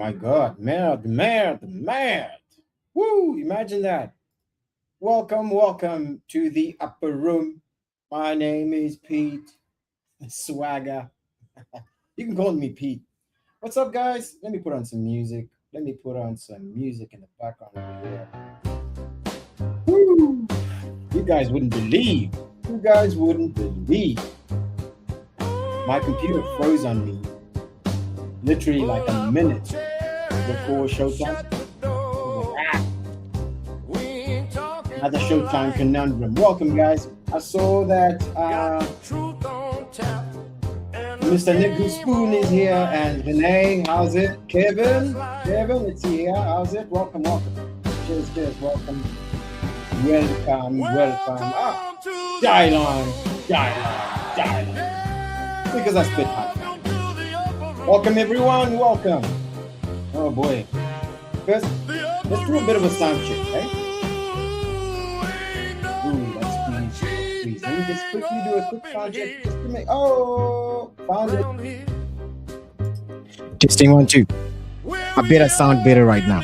my God, mad. Woo, imagine that. Welcome to the upper room. My name is Pete Swagger. You can call me Pete. What's up, guys? Let me put on some music. Let me put on some music in the background over here. Woo! You guys wouldn't believe. You guys wouldn't believe. My computer froze on me literally like a minute before showtime. Another Showtime conundrum. Welcome, guys. I saw that Mr. Nick Spoon is here, and Renee, how's it? Kevin, it's here. How's it? Welcome. Cheers, welcome. Welcome. Dylon. Because I spit hot. Welcome, everyone. Welcome. Oh boy. First, let's do a bit of a sound check, right? Ooh, let's please. Let me just quickly do a quick sound check just to make. Oh, found it. Testing 1 2. I better sound better right now.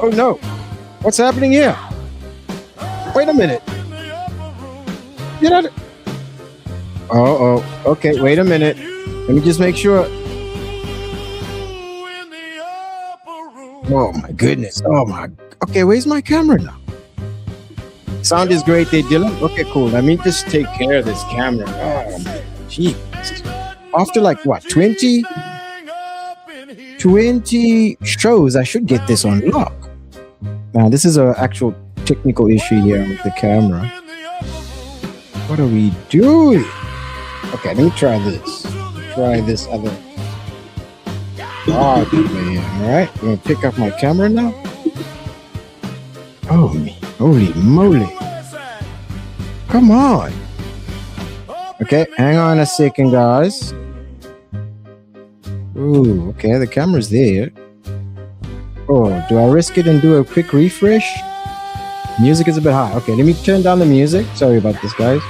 Oh no! What's happening here? Wait a minute. Get out. Oh. Okay, wait a minute. Let me just make sure. Oh my goodness. Okay, where's my camera now? Sound is great there, Dylan. Okay, cool. Let me just take care of this camera. Oh my jeez. After like what, 20 shows, I should get this on lock. Now, this is an actual technical issue here with the camera. What are we doing? Okay, let me try this. Try this other. Oh, man. All right, I'm gonna pick up my camera now. Oh, me. Holy moly. Come on. Okay, hang on a second, guys. Ooh, okay, the camera's there. Oh, do I risk it and do a quick refresh? Music is a bit high. Okay, let me turn down the music. Sorry about this, guys.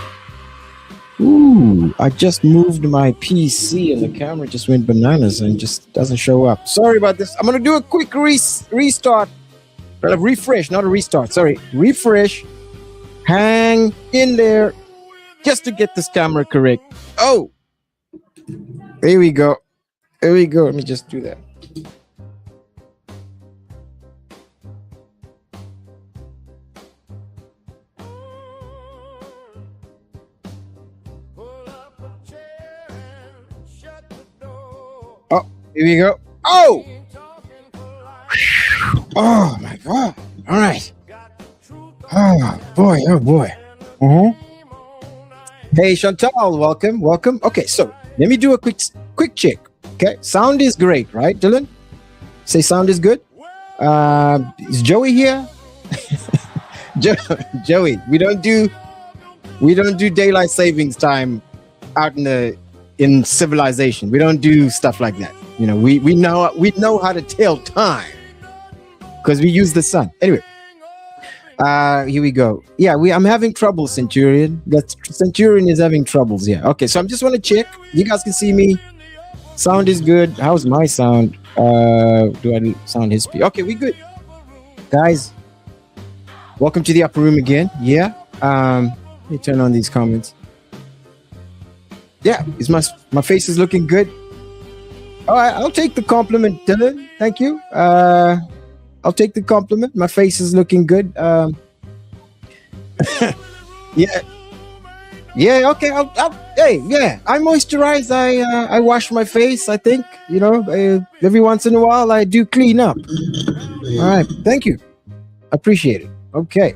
Ooh, I just moved my PC and the camera just went bananas and just doesn't show up. Sorry about this. I'm going to do a quick restart. Refresh, not a restart. Sorry, refresh. Hang in there just to get this camera correct. Oh, there we go. Let me just do that. Oh, here we go. Oh! Oh my God. All right. Oh boy. Uh-huh. Hey, Chantal, welcome. Okay, so let me do a quick check. Okay, sound is great, right, Dylan? Say sound is good. Is Joey here? Joey, we don't do daylight savings time out in civilization. We don't do stuff like that. You know, we know how to tell time because we use the sun. Anyway, here we go. Yeah, I'm having trouble, Centurion. That Centurion is having troubles. Yeah. Okay, so I'm just want to check. You guys can see me. Sound is good. How's my sound? Do I sound his speed? Okay, we good. Guys, welcome to the upper room again. Yeah. Let me turn on these comments. Yeah, is my face is looking good. All right, I'll take the compliment, Dylan. Thank you. I'll take the compliment. My face is looking good. Yeah. Okay. I moisturize. I wash my face. I think every once in a while I do clean up. All right. Thank you. Appreciate it. Okay.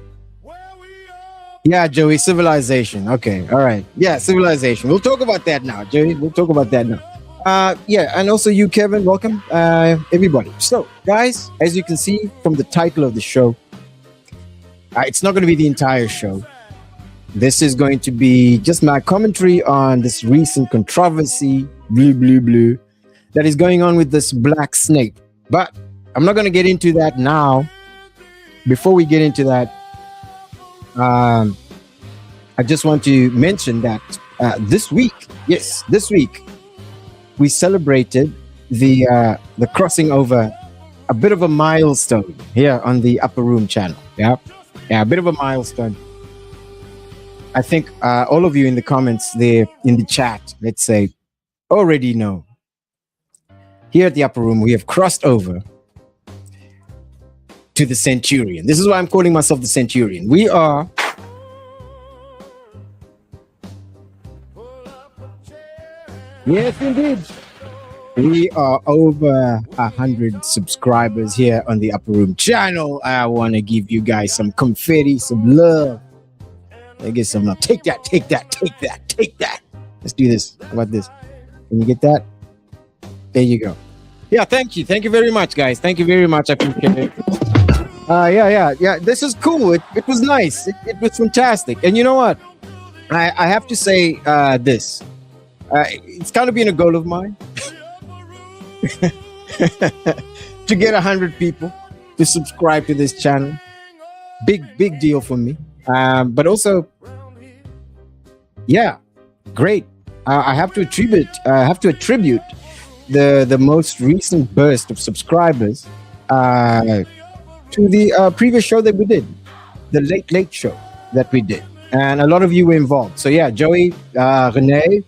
Yeah, Joey. Civilization. Okay. All right. Yeah, civilization. We'll talk about that now, Joey. We'll talk about that now. Yeah, and also you, Kevin. Welcome, everybody. So, guys, as you can see from the title of the show, it's not going to be the entire show. This is going to be just my commentary on this recent controversy, blue, that is going on with this black Snape. But I'm not going to get into that now. Before we get into that, I just want to mention that This week, yes, this week we celebrated the crossing over, a bit of a milestone here on the Upper Room channel. Yeah, a bit of a milestone. I think all of you in the comments there, in the chat, let's say, already know. Here at the Upper Room, we have crossed over to the Centurion. This is why I'm calling myself the Centurion. We are yes, indeed. We are over 100 subscribers here on the Upper Room channel. I want to give you guys some confetti, some love. I get some love. Take that, take that, take that, take that. Let's do this. How about this? Can you get that? There you go. Yeah, thank you. Thank you very much, guys. Thank you very much. I appreciate it. Yeah. This is cool. It was nice. It was fantastic. And you know what? I have to say this. It's kind of been a goal of mine to get 100 people to subscribe to this channel. Big deal for me. But also, yeah, great. I have to attribute the most recent burst of subscribers to the previous show that we did, the Late Show that we did, and a lot of you were involved. So yeah, Joey, Renee,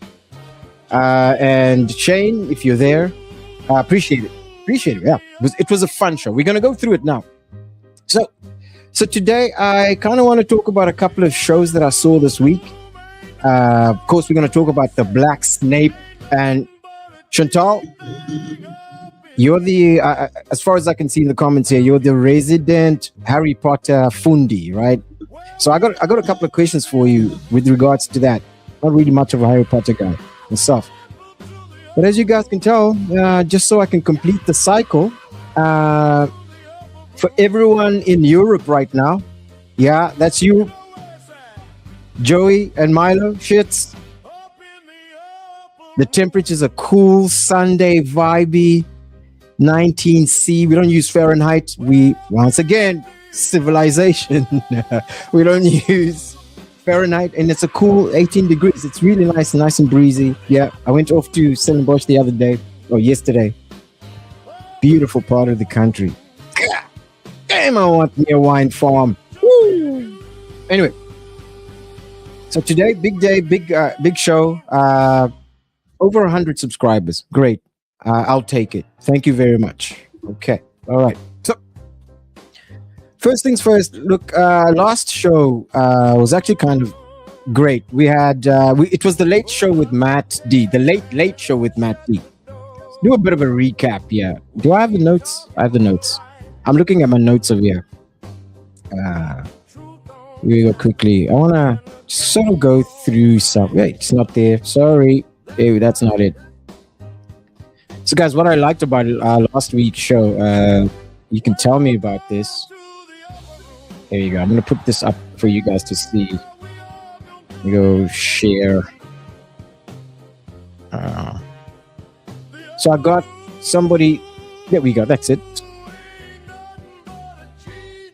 and Shane, if you're there, appreciate it. Yeah, it was a fun show. We're gonna go through it now. So today I kind of want to talk about a couple of shows that I saw this week. Of course, we're going to talk about the Black Snape. And Chantal, you're the, as far as I can see in the comments here, you're the resident Harry Potter fundi, right? So I got a couple of questions for you with regards to that. Not really much of a Harry Potter guy myself, but as you guys can tell, just so I can complete the cycle, for everyone in Europe right now, yeah, that's you, Joey and Milo, shits. The temperatures are cool, Sunday, vibey, 19C. We don't use Fahrenheit. We, once again, civilization. We don't use Fahrenheit, and it's a cool 18 degrees. It's really nice and breezy. Yeah, I went off to Stellenbosch the other day, or yesterday. Beautiful part of the country. Damn, I want me a wine farm. Woo! Anyway, so today, big day, big show. Over 100 subscribers. Great. I'll take it. Thank you very much. Okay. All right. So, first things first. Look, last show was actually kind of great. We had it was the Late Show with Matt D. The late show with Matt D. Let's do a bit of a recap here. Do I have the notes? I have the notes. I'm looking at my notes over here. Here we go quickly. I want to sort of go through some. Wait, it's not there. Sorry. Hey, that's not it. So, guys, what I liked about last week's show, you can tell me about this. There you go. I'm going to put this up for you guys to see. We go share. So I got somebody. There we go. That's it.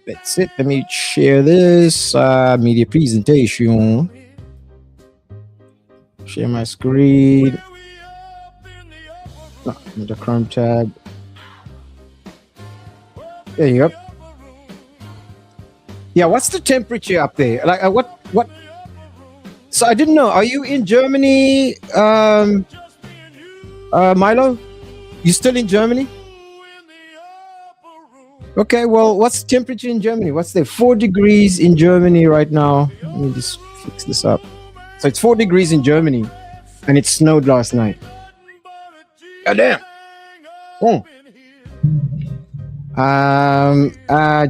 That's it. Let me share this media presentation. Share my screen. Oh, the Chrome tab. There you go. Yeah, what's the temperature up there? Like, what? So I didn't know. Are you in Germany, Milo? You still in Germany? Okay, well, what's the temperature in Germany? What's there? 4 degrees in Germany right now. Let me just fix this up. So it's 4 degrees in Germany, and it snowed last night. God damn.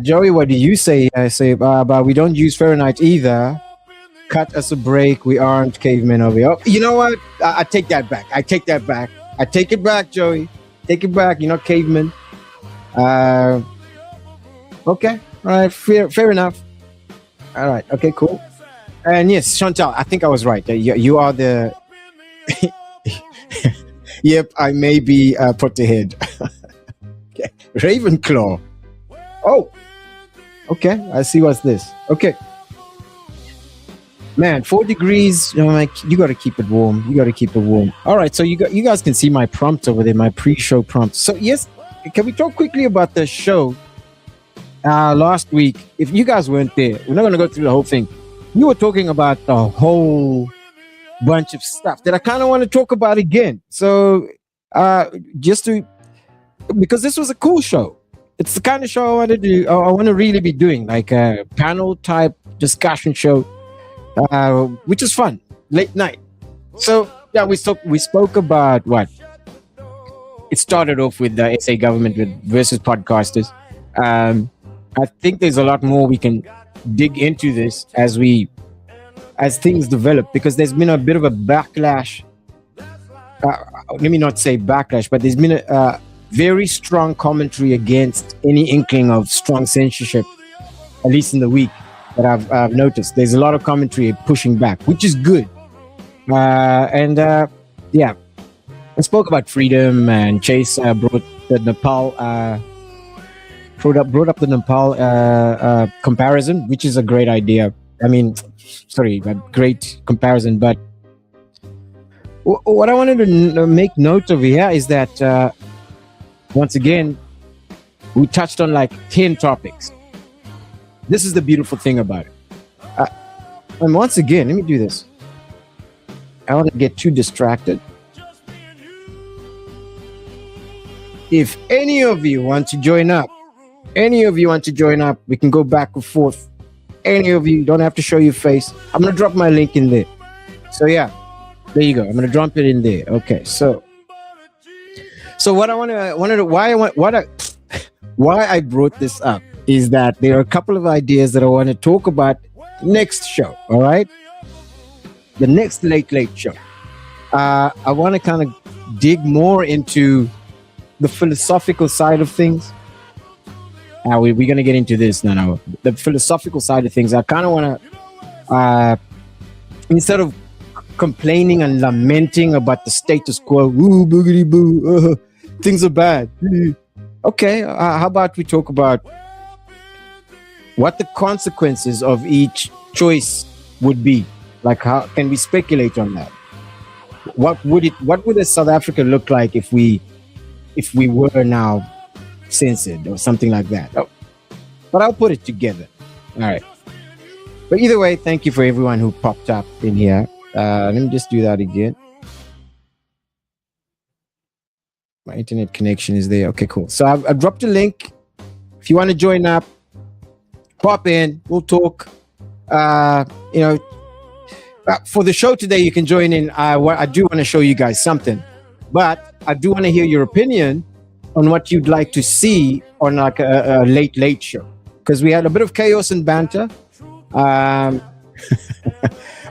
Joey, what do you say? I say, but we don't use Fahrenheit either. Cut us a break. We aren't cavemen over here. Oh, you know what? I take that back. I take it back, Joey. Take it back. You're not cavemen. Okay. All right. Fair enough. All right. Okay, cool. And yes, Chantal, I think I was right. You are the... Yep, I may be Potterhead. Okay. Ravenclaw. Oh. Okay, I see what's this. Okay. Man, 4 degrees. You know, like you got to keep it warm. You got to keep it warm. All right, so you guys can see my prompt over there, my pre-show prompt. So yes, can we talk quickly about the show last week? If you guys weren't there, we're not going to go through the whole thing. You were talking about a whole bunch of stuff that I kind of want to talk about again. So just to, because this was a cool show. It's the kind of show I want to do. I want to really be doing like a panel type discussion show, which is fun, late night. So yeah, we spoke about what it started off with the SA government versus podcasters. I think there's a lot more we can dig into this as things develop, because there's been a bit of a backlash. Let me not say backlash, but there's been a very strong commentary against any inkling of strong censorship, at least in the week that I've noticed. There's a lot of commentary pushing back, which is good. Yeah, I spoke about freedom, and Chase brought the Nepal brought up the Nepal comparison, which is a great idea. I mean, sorry, a great comparison. But what I wanted to make note of here is that once again, we touched on like 10 topics. This is the beautiful thing about it. And once again, let me do this. I don't want to get too distracted. If any of you want to join up, we can go back and forth. Any of you don't have to show your face. I'm going to drop my link in there. So yeah, there you go. I'm going to drop it in there. Okay, so what why I brought this up is that there are a couple of ideas that I want to talk about next show. All right, the next late show. I want to kind of dig more into the philosophical side of things. We're going to get into this now. The philosophical side of things. I kind of want to, instead of complaining and lamenting about the status quo, woo, boogity boo, things are bad. Okay, how about we talk about what the consequences of each choice would be? Like, how can we speculate on that? What would a South Africa look like if we were now censored or something like that? Oh, but I'll put it together. All right. But either way, thank you for everyone who popped up in here. Let me just do that again. My internet connection is there. Okay, cool. So I've dropped a link. If you want to join up, pop in. We'll talk. For the show today, you can join in. I do want to show you guys something, but I do want to hear your opinion on what you'd like to see on like a late show, because we had a bit of chaos and banter.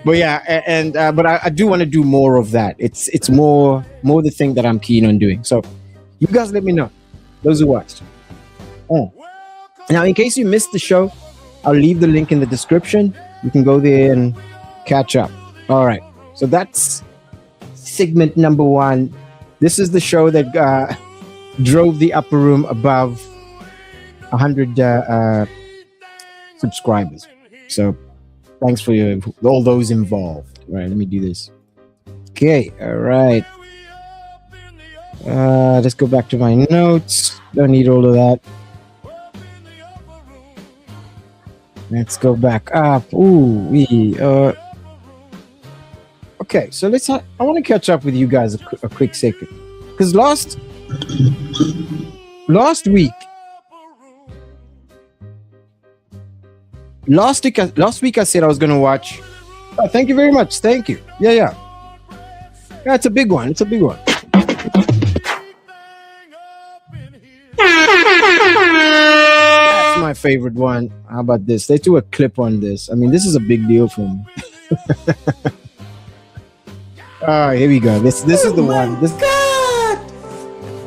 But yeah, but I do want to do more of that. It's more the thing that I'm keen on doing. So you guys let me know, those who watched. Now, in case you missed the show, I'll leave the link in the description. You can go there and catch up. All right. So that's segment number 1. This is the show that drove the upper room above 100 subscribers. So thanks for all those involved. All right, let me do this. Okay, all right. Let's go back to my notes. Don't need all of that. Let's go back up. Okay, so I want to catch up with you guys a quick second, because last week I said I was going to watch. Oh, thank you very much. Thank you. Yeah, it's a big one. It's my favorite one. How about this? They do a clip on this. I mean, this is a big deal for me. Here we go. This is the one. This God!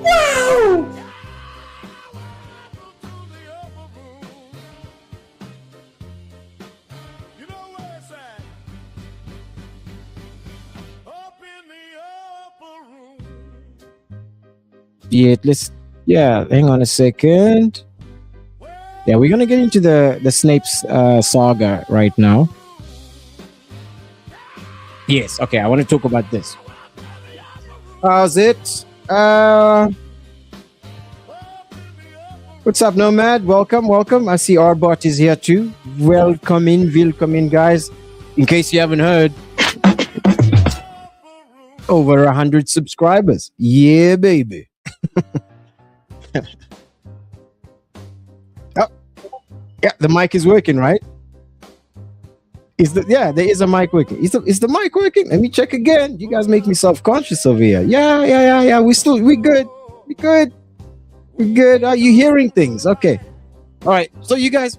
Wow! Hang on a second. Yeah, we're gonna get into the Snape Saga right now. Yes. Okay. I want to talk about this. How's it? What's up, Nomad? Welcome, welcome. I see Arbot is here too. Welcome in, guys. In case you haven't heard, over 100 subscribers. Yeah, baby. Oh, yeah, the mic is working, right? There is a mic working. Is the mic working? Let me check again. You guys make me self-conscious over here. Yeah. We good. We're good. Are you hearing things? Okay. All right. So you guys,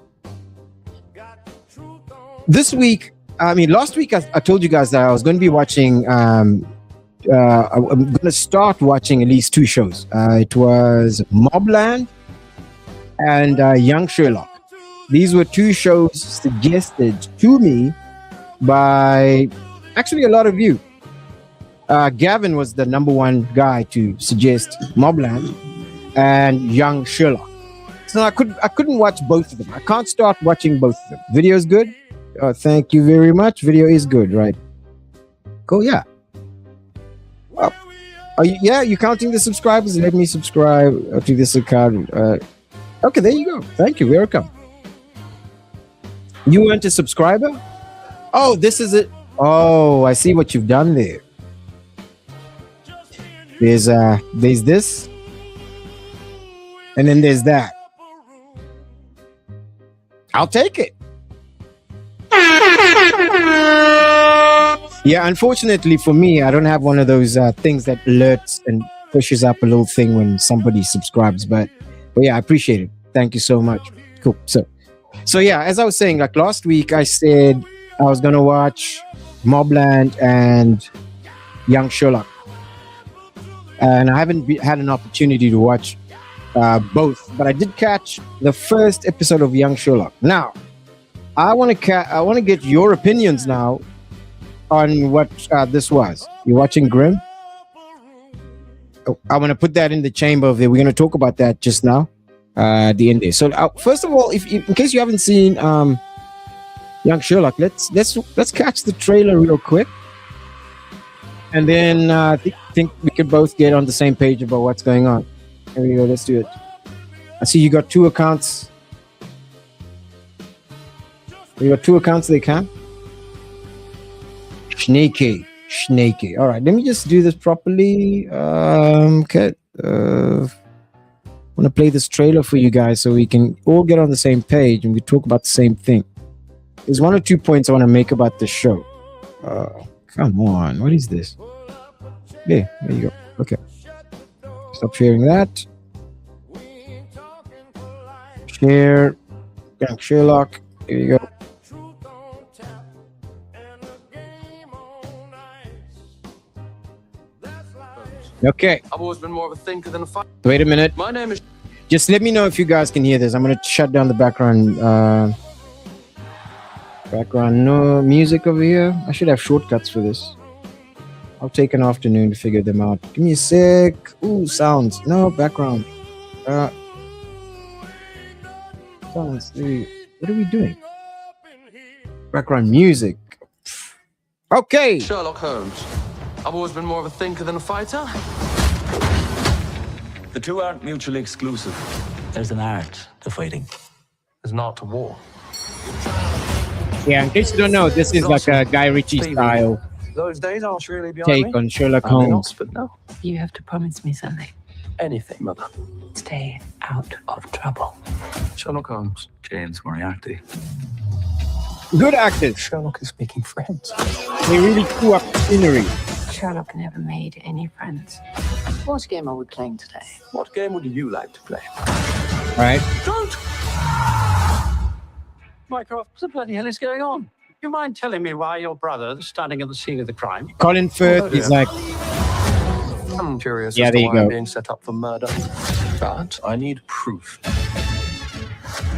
this week, last week I told you guys that I was going to be watching. I'm going to start watching at least 2 shows. It was Mobland and Young Sherlock. These were 2 shows suggested to me by actually a lot of you. Gavin was the number 1 guy to suggest Mobland and Young Sherlock. So I couldn't watch both of them. I can't start watching both of them. Video is good. Thank you very much. Video is good, right? Cool. Yeah. You counting the subscribers? Let me subscribe to this account. Okay, there you go. Thank you. Welcome. You weren't a subscriber? Oh, this is it. Oh, I see what you've done there. There's this, and then there's that. I'll take it. Yeah, unfortunately for me, I don't have one of those things that alerts and pushes up a little thing when somebody subscribes. But yeah, I appreciate it. Thank you so much. Cool. So yeah, as I was saying, like last week, I said I was gonna watch Mobland and Young Sherlock, and I haven't had an opportunity to watch both. But I did catch the first episode of Young Sherlock. Now, I want to get your opinions now on what this was. You're watching Grimm. I want to put that in the chamber of there. We're going to talk about that just now. At the end there. So first of all, if in case you haven't seen Young Sherlock, let's catch the trailer real quick, and then I think we could both get on the same page about what's going on. Here we go. Let's do it. I see you got 2 accounts. You got 2 accounts. They can. Snaky. All right. Let me just do this properly. Okay. I want to play this trailer for you guys so we can all get on the same page and we talk about the same thing. There's 1 or 2 points I want to make about this show. Come on. What is this? Yeah, there you go. Okay. Stop sharing that. Share. Young Sherlock. Here you go. Okay. I've always been more of a thinker than a fighter. Wait a minute. My name is... Just let me know if you guys can hear this. I'm going to shut down the background music over here. I should have shortcuts for this. I'll take an afternoon to figure them out. Give me a sec. Ooh, sounds. No, background. Sounds. What are we doing? Background music. Okay. Sherlock Holmes. I've always been more of a thinker than a fighter. The 2 aren't mutually exclusive. There's an art to fighting. There's an art to war. Yeah, in case you don't know, this is like a Guy Ritchie style Those days aren't surely behind take me. on Sherlock I'm in Holmes. Oxford now. You have to promise me something. Anything, Mother. Stay out of trouble. Sherlock Holmes. James Moriarty. Good actors. Sherlock is making friends. They really threw up the scenery. Sherlock never made any friends. What game are we playing today? What game would you like to play? All right. Don't! Mycroft, what the bloody hell is going on? You mind telling me why your brother is standing at the scene of the crime? Colin Firth is like, I'm curious Yeah, as there to you why go. I'm being set up for murder. But I need proof.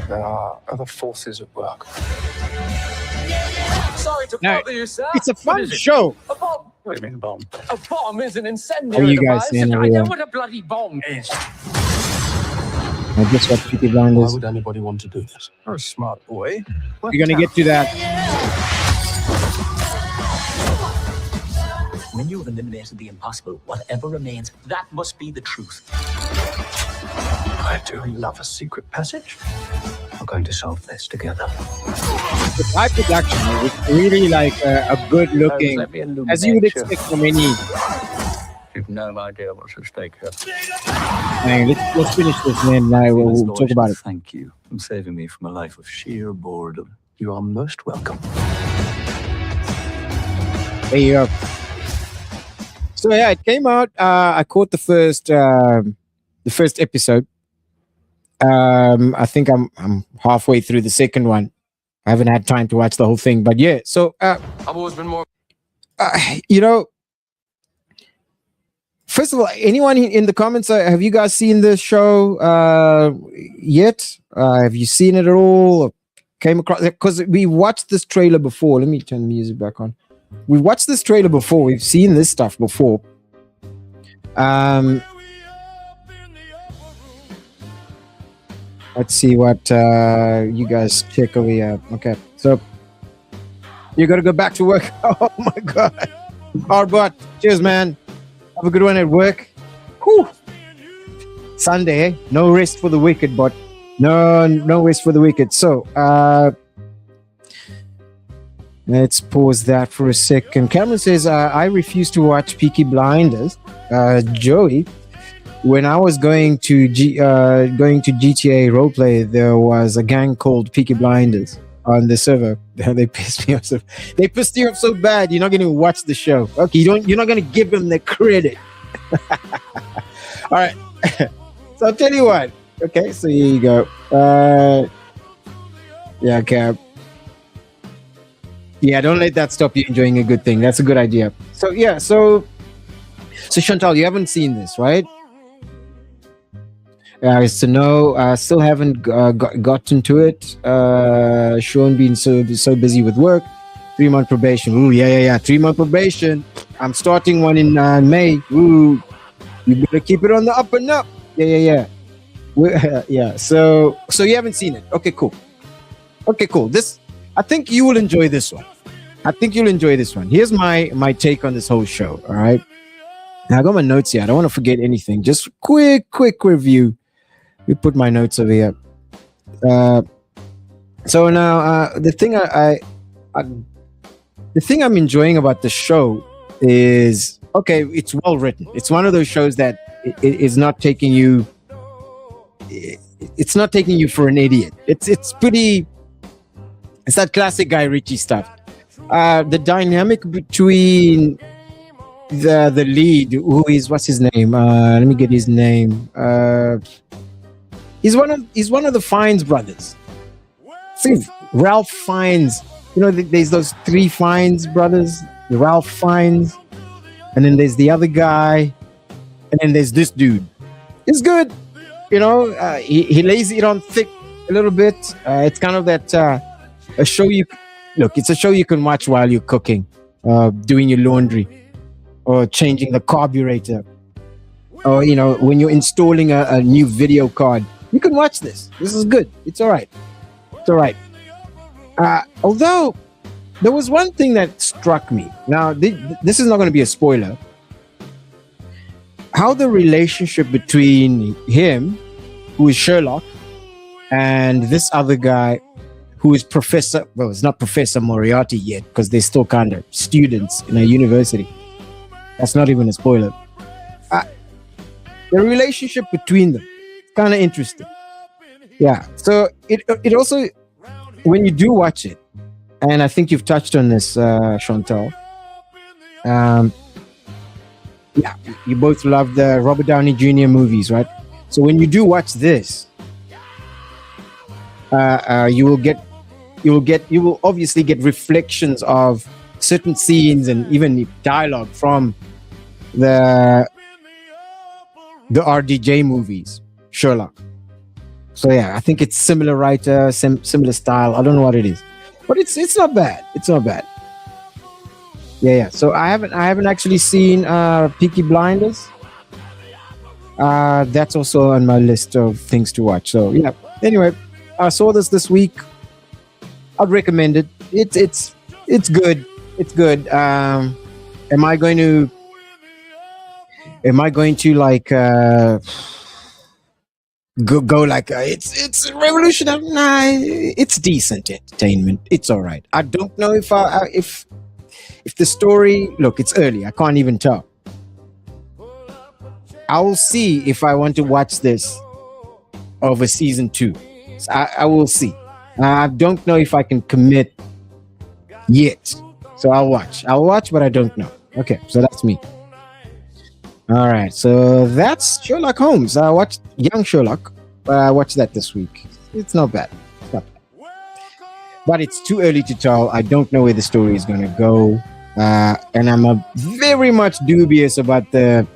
There are other forces at work. Sorry to No, bother you, sir. it's a What fun is it? show. A bomb! What do you mean a bomb? A bomb is an How incendiary you guys device. saying I over know there? what a bloody bomb is. I just watched Peaky Why Blinders. would anybody want to do this? You're a smart boy. You're gonna get to that. When you have eliminated the impossible, whatever remains, that must be the truth. I do love a secret passage. We're going to solve this together. The high production is really like a good looking, Let me illuminate as you would you. expect from any. You've no idea what's at stake here. Man, let's finish this, man. And I will we'll talk about it. Thank you for saving me from a life of sheer boredom. You are most welcome. There you go. So yeah, it came out. I caught the first episode. I think I'm halfway through the second one. I haven't had time to watch the whole thing, but yeah. So I've always been more. you know, first of all, anyone in the comments, have you guys seen this show yet? Have you seen it at all? Or came across it? Because we watched this trailer before. Let me turn the music back on. We watched this trailer before. We've seen this stuff before. Let's see what you guys check over here. Okay, so you got to go back to work. Oh my god, hard but cheers, man. Have a good one at work. Whew. Sunday, eh? No rest for the wicked, but no rest for the wicked. So let's pause that for a second. Cameron says, I refuse to watch Peaky Blinders. Joey, when I was going to GTA roleplay, there was a gang called Peaky Blinders on the server. They pissed me off. They pissed you off so bad. You're not going to watch the show. Okay, you're not going to give them the credit. All right. So I'll tell you what. Okay, so here you go. Yeah, Cab. Yeah, don't let that stop you enjoying a good thing. That's a good idea. So yeah, so Chantal, you haven't seen this, right? So no, still haven't gotten to it. Sean being so busy with work. 3-month probation. Ooh, yeah. 3-month probation. I'm starting one in May. Ooh, you better keep it on the up and up. Yeah. Yeah. So you haven't seen it. Okay, cool. This, I think you will enjoy this one. Here's my take on this whole show. All right. Now I got my notes here. I don't want to forget anything. Just quick review. We put my notes over here. So now the thing I'm enjoying about the show is, okay, it's well written. It's one of those shows that it is not taking you. It's not taking you for an idiot. It's pretty. It's that classic Guy Ritchie stuff. The dynamic between the lead, who is, what's his name? Let me get his name. He's one of the Fiennes brothers. See, Ralph Fiennes. You know, there's those 3 Fiennes brothers. Ralph Fiennes, and then there's the other guy, and then there's this dude. It's good. You know, he lays it on thick a little bit. It's kind of that a show it's a show you can watch while you're cooking, doing your laundry, or changing the carburetor, or when you're installing a new video card. You can watch this. This is good. It's all right. Although there was one thing that struck me. Now this is not going to be a spoiler. How the relationship between him, who is Sherlock, and this other guy, who is Professor, well, it's not Professor Moriarty yet, because they're still kind of students in a university. That's not even a spoiler. The relationship between them, kind of interesting. Yeah. So it also, when you do watch it, and I think you've touched on this, Chantal. Yeah, you both love the Robert Downey Jr. movies, right? So when you do watch this, you will obviously get reflections of certain scenes and even dialogue from the RDJ movies, Sherlock. So yeah, I think it's similar writer, similar style. I don't know what it is, but it's not bad. It's not bad. Yeah. So I haven't actually seen Peaky Blinders. That's also on my list of things to watch. So yeah. Anyway, I saw this week. I'd recommend it. It's good. It's good. Am I going to Am I going to like go like it's revolutionary? Nah, it's decent entertainment. It's all right. I don't know if the story. Look, it's early. I can't even tell. I will see if I want to watch this over season 2. So I will see. I don't know if I can commit yet. So I'll watch, but I don't know. Okay, so that's me. All right, so that's Sherlock Holmes. I watched Young Sherlock. I watched that this week. It's not bad. It's not bad. But it's too early to tell. I don't know where the story is going to go. And I'm very much dubious about that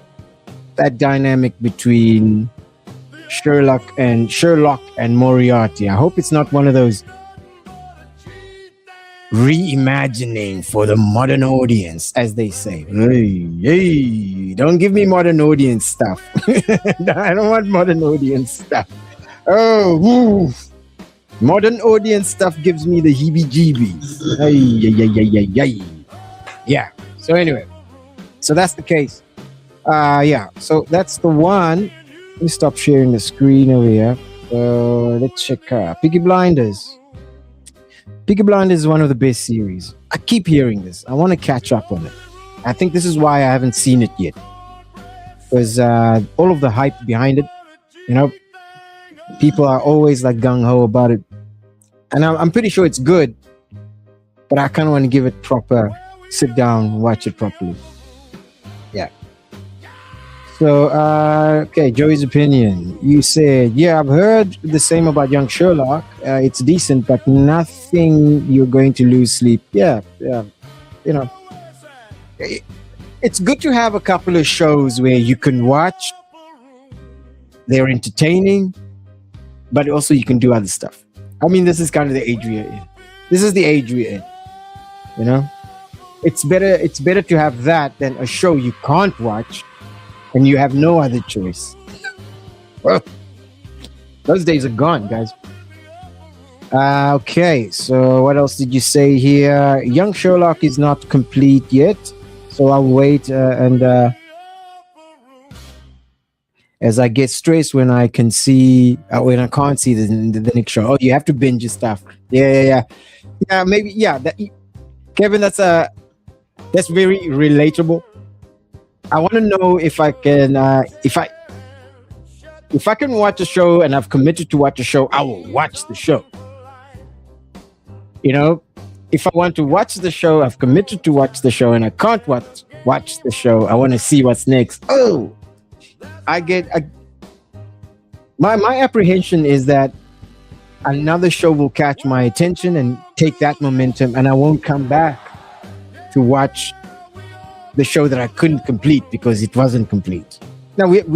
dynamic between Sherlock and Moriarty. I hope it's not one of those reimagining for the modern audience, as they say. Hey, don't give me modern audience stuff. I don't want modern audience stuff. Oh, woo. Modern audience stuff gives me the heebie-jeebies. Yeah. So anyway, so that's the case. Yeah. So that's the one. Let me stop sharing the screen over here. Let's check Peaky Blinders. Peaky Blinders is one of the best series. I keep hearing this. I want to catch up on it. I think this is why I haven't seen it yet. Because all of the hype behind it, you know, people are always like gung-ho about it. And I'm pretty sure it's good, but I kind of want to give it proper, sit down, watch it properly. Yeah. So, okay, Joey's opinion. You said, yeah, I've heard the same about Young Sherlock. It's decent, but nothing you're going to lose sleep. Yeah. You know, it's good to have a couple of shows where you can watch. They're entertaining, but also you can do other stuff. I mean, this is kind of the age we're in. This is the age we're in. You know, it's better to have that than a show you can't watch and you have no other choice. Well, those days are gone, guys. Okay, so what else did you say here? Young Sherlock is not complete yet, so I'll wait and as I get stressed when I can see when I can't see the next show. Oh, you have to binge your stuff. Yeah. Maybe Kevin, that's very relatable. I want to know if I can if I can watch a show and I've committed to watch a show, I will watch the show. You know, if I want to watch the show, I've committed to watch the show and I can't watch the show. I want to see what's next. Oh, my apprehension is that another show will catch my attention and take that momentum and I won't come back to watch the show that I couldn't complete because it wasn't complete. Now I've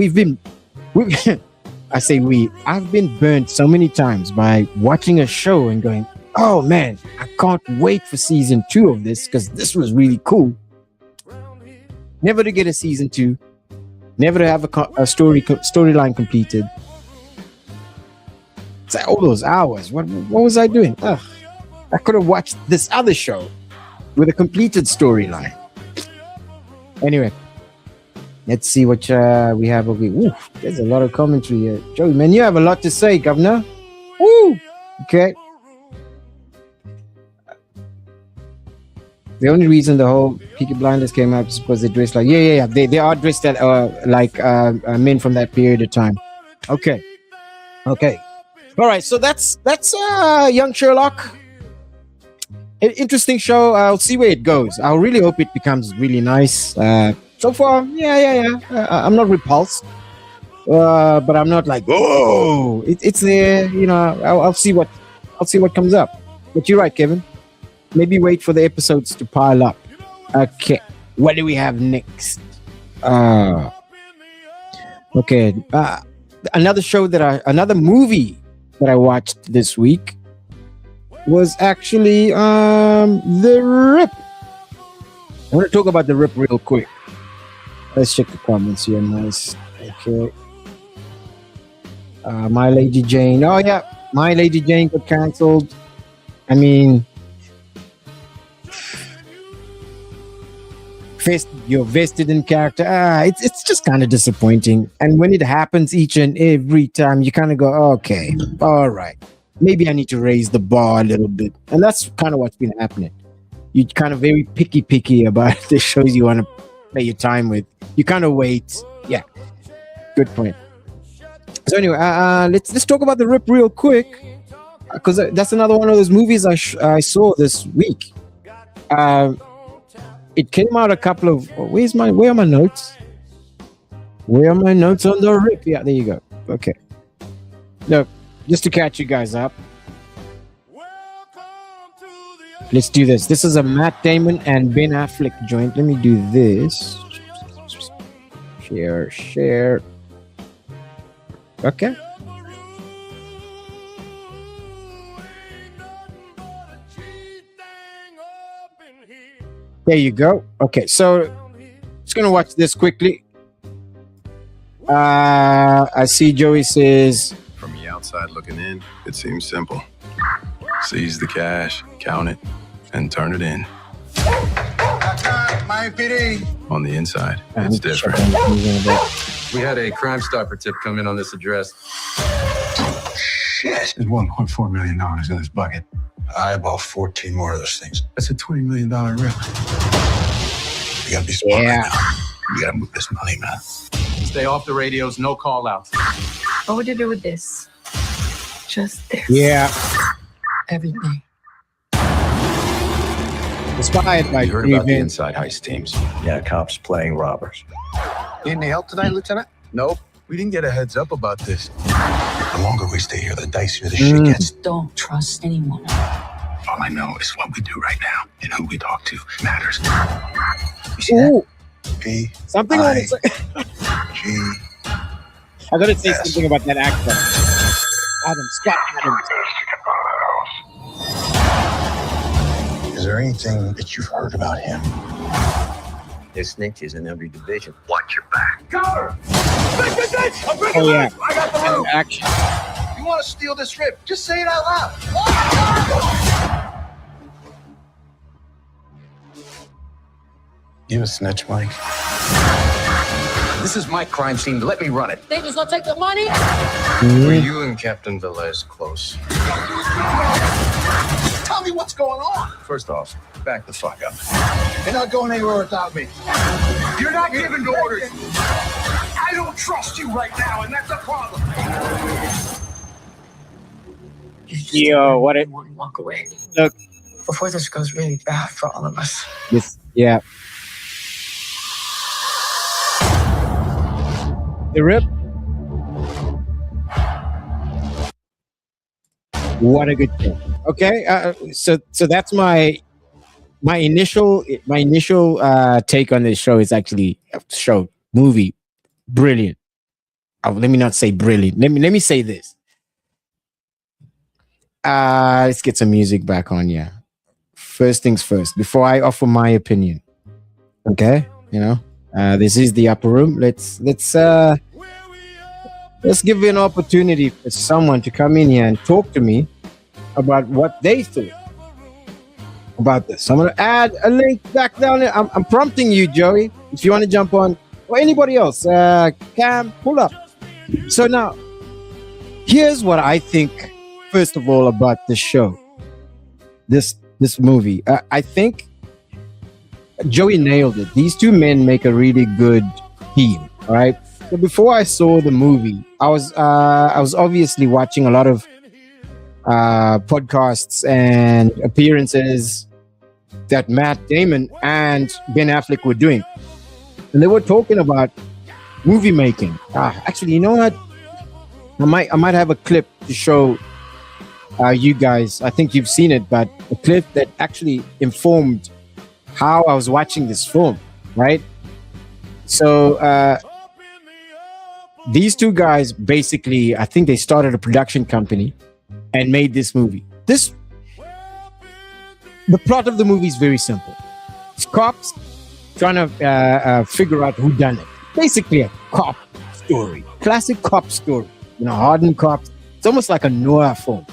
been burnt so many times by watching a show and going, oh man, I can't wait for season 2 of this because this was really cool. Never to get a season 2, never to have a storyline completed. It's like all those hours. What was I doing? I could have watched this other show with a completed storyline. Anyway, let's see what we have over here. Ooh, there's a lot of commentary here. Joey, man, you have a lot to say, Governor. Woo! Okay. The only reason the whole Peaky Blinders came out is because they dressed like they are dressed like men from that period of time. Okay. All right, so that's Young Sherlock. Interesting show. I'll see where it goes. I really hope it becomes really nice. So far, I'm not repulsed, but I'm not like, oh, it's there. You know, I'll see what comes up. But you're right, Kevin. Maybe wait for the episodes to pile up. Okay, what do we have next? Okay, another movie that I watched this week was actually The Rip. I want to talk about The Rip real quick. Let's check the comments here. Nice. Okay. My Lady Jane. Oh yeah, My Lady Jane got cancelled. I mean, you're vested in character. It's just kind of disappointing. And when it happens each and every time, you kind of go, okay, all right, maybe I need to raise the bar a little bit. And that's kind of what's been happening. You're kind of very picky about the shows you want to play your time with. You kind of wait. Yeah, good point. So anyway, let's talk about The Rip real quick, because that's another one of those movies I saw this week. It came out a couple of. Where are my notes? Where are my notes on The Rip? Yeah, there you go. Okay. No, just to catch you guys up. Let's do this. This is a Matt Damon and Ben Affleck joint. Let me do this. Share. Okay. There you go. Okay, so just gonna watch this quickly. I see Joey says, from the outside looking in, it seems simple. Seize the cash, count it, and turn it in. My PD. On the inside, it's different. We had a Crime Stopper tip come in on this address. Shit. There's $1.4 million in this bucket. I bought 14 more of those things. That's a $20 million rip. You gotta be smart right now. You gotta move this money, man. Stay off the radios, no call outs. What would you do with this? Just this. yeah, Everything. inspired by You heard about the Cleveland. inside heist teams. Yeah, cops playing robbers. Need any help tonight, Lieutenant? Nope. We didn't get a heads up about this. The longer we stay here, the dicier the shit gets. Don't trust anyone. All I know is what we do right now and who we talk to matters. You see Ooh, that? P. something on it. G. I gotta say something about that actor, Scott Adams. Is there anything that you've heard about him? There's snitches in every division. Watch your back. Cover! Oh yeah, I got the and room. action. You want to steal this rip? Just say it out loud. You a snitch, Mike? This is my crime scene. Let me run it. They just gonna take the money? Were you and Captain Velez close? Tell me what's going on. First off, back the fuck up. You're not going anywhere without me. You're not giving orders. I don't trust you right now, and that's a problem. Yo, what it? Walk away. Look, Before this goes really bad for all of us. this, yeah. The Rip. What a good film. Okay, so that's my initial take on this show is actually movie brilliant. Let me not say brilliant. Let me say this. Let's get some music back on. Yeah. First things first. Before I offer my opinion, okay, this is the upper room. Let's give an opportunity for someone to come in here and talk to me about what they thought about this. So I'm going to add a link back down there. I'm prompting you, Joey, if you want to jump on, or anybody else. Cam, pull up. So now, here's what I think, first of all, about this show, this movie. I think Joey nailed it. These two men make a really good team, all right? So before I saw the movie, I was obviously watching a lot of podcasts and appearances that Matt Damon and Ben Affleck were doing, and they were talking about movie making. Actually, you know what? I might have a clip to show you guys. I think you've seen it, but a clip that actually informed how I was watching this film, right? So these two guys basically, I think they started a production company and made this movie. The plot of the movie is very simple. It's cops trying to figure out who done it. Basically a cop story, classic cop story. Hardened cops. It's almost like a noir film.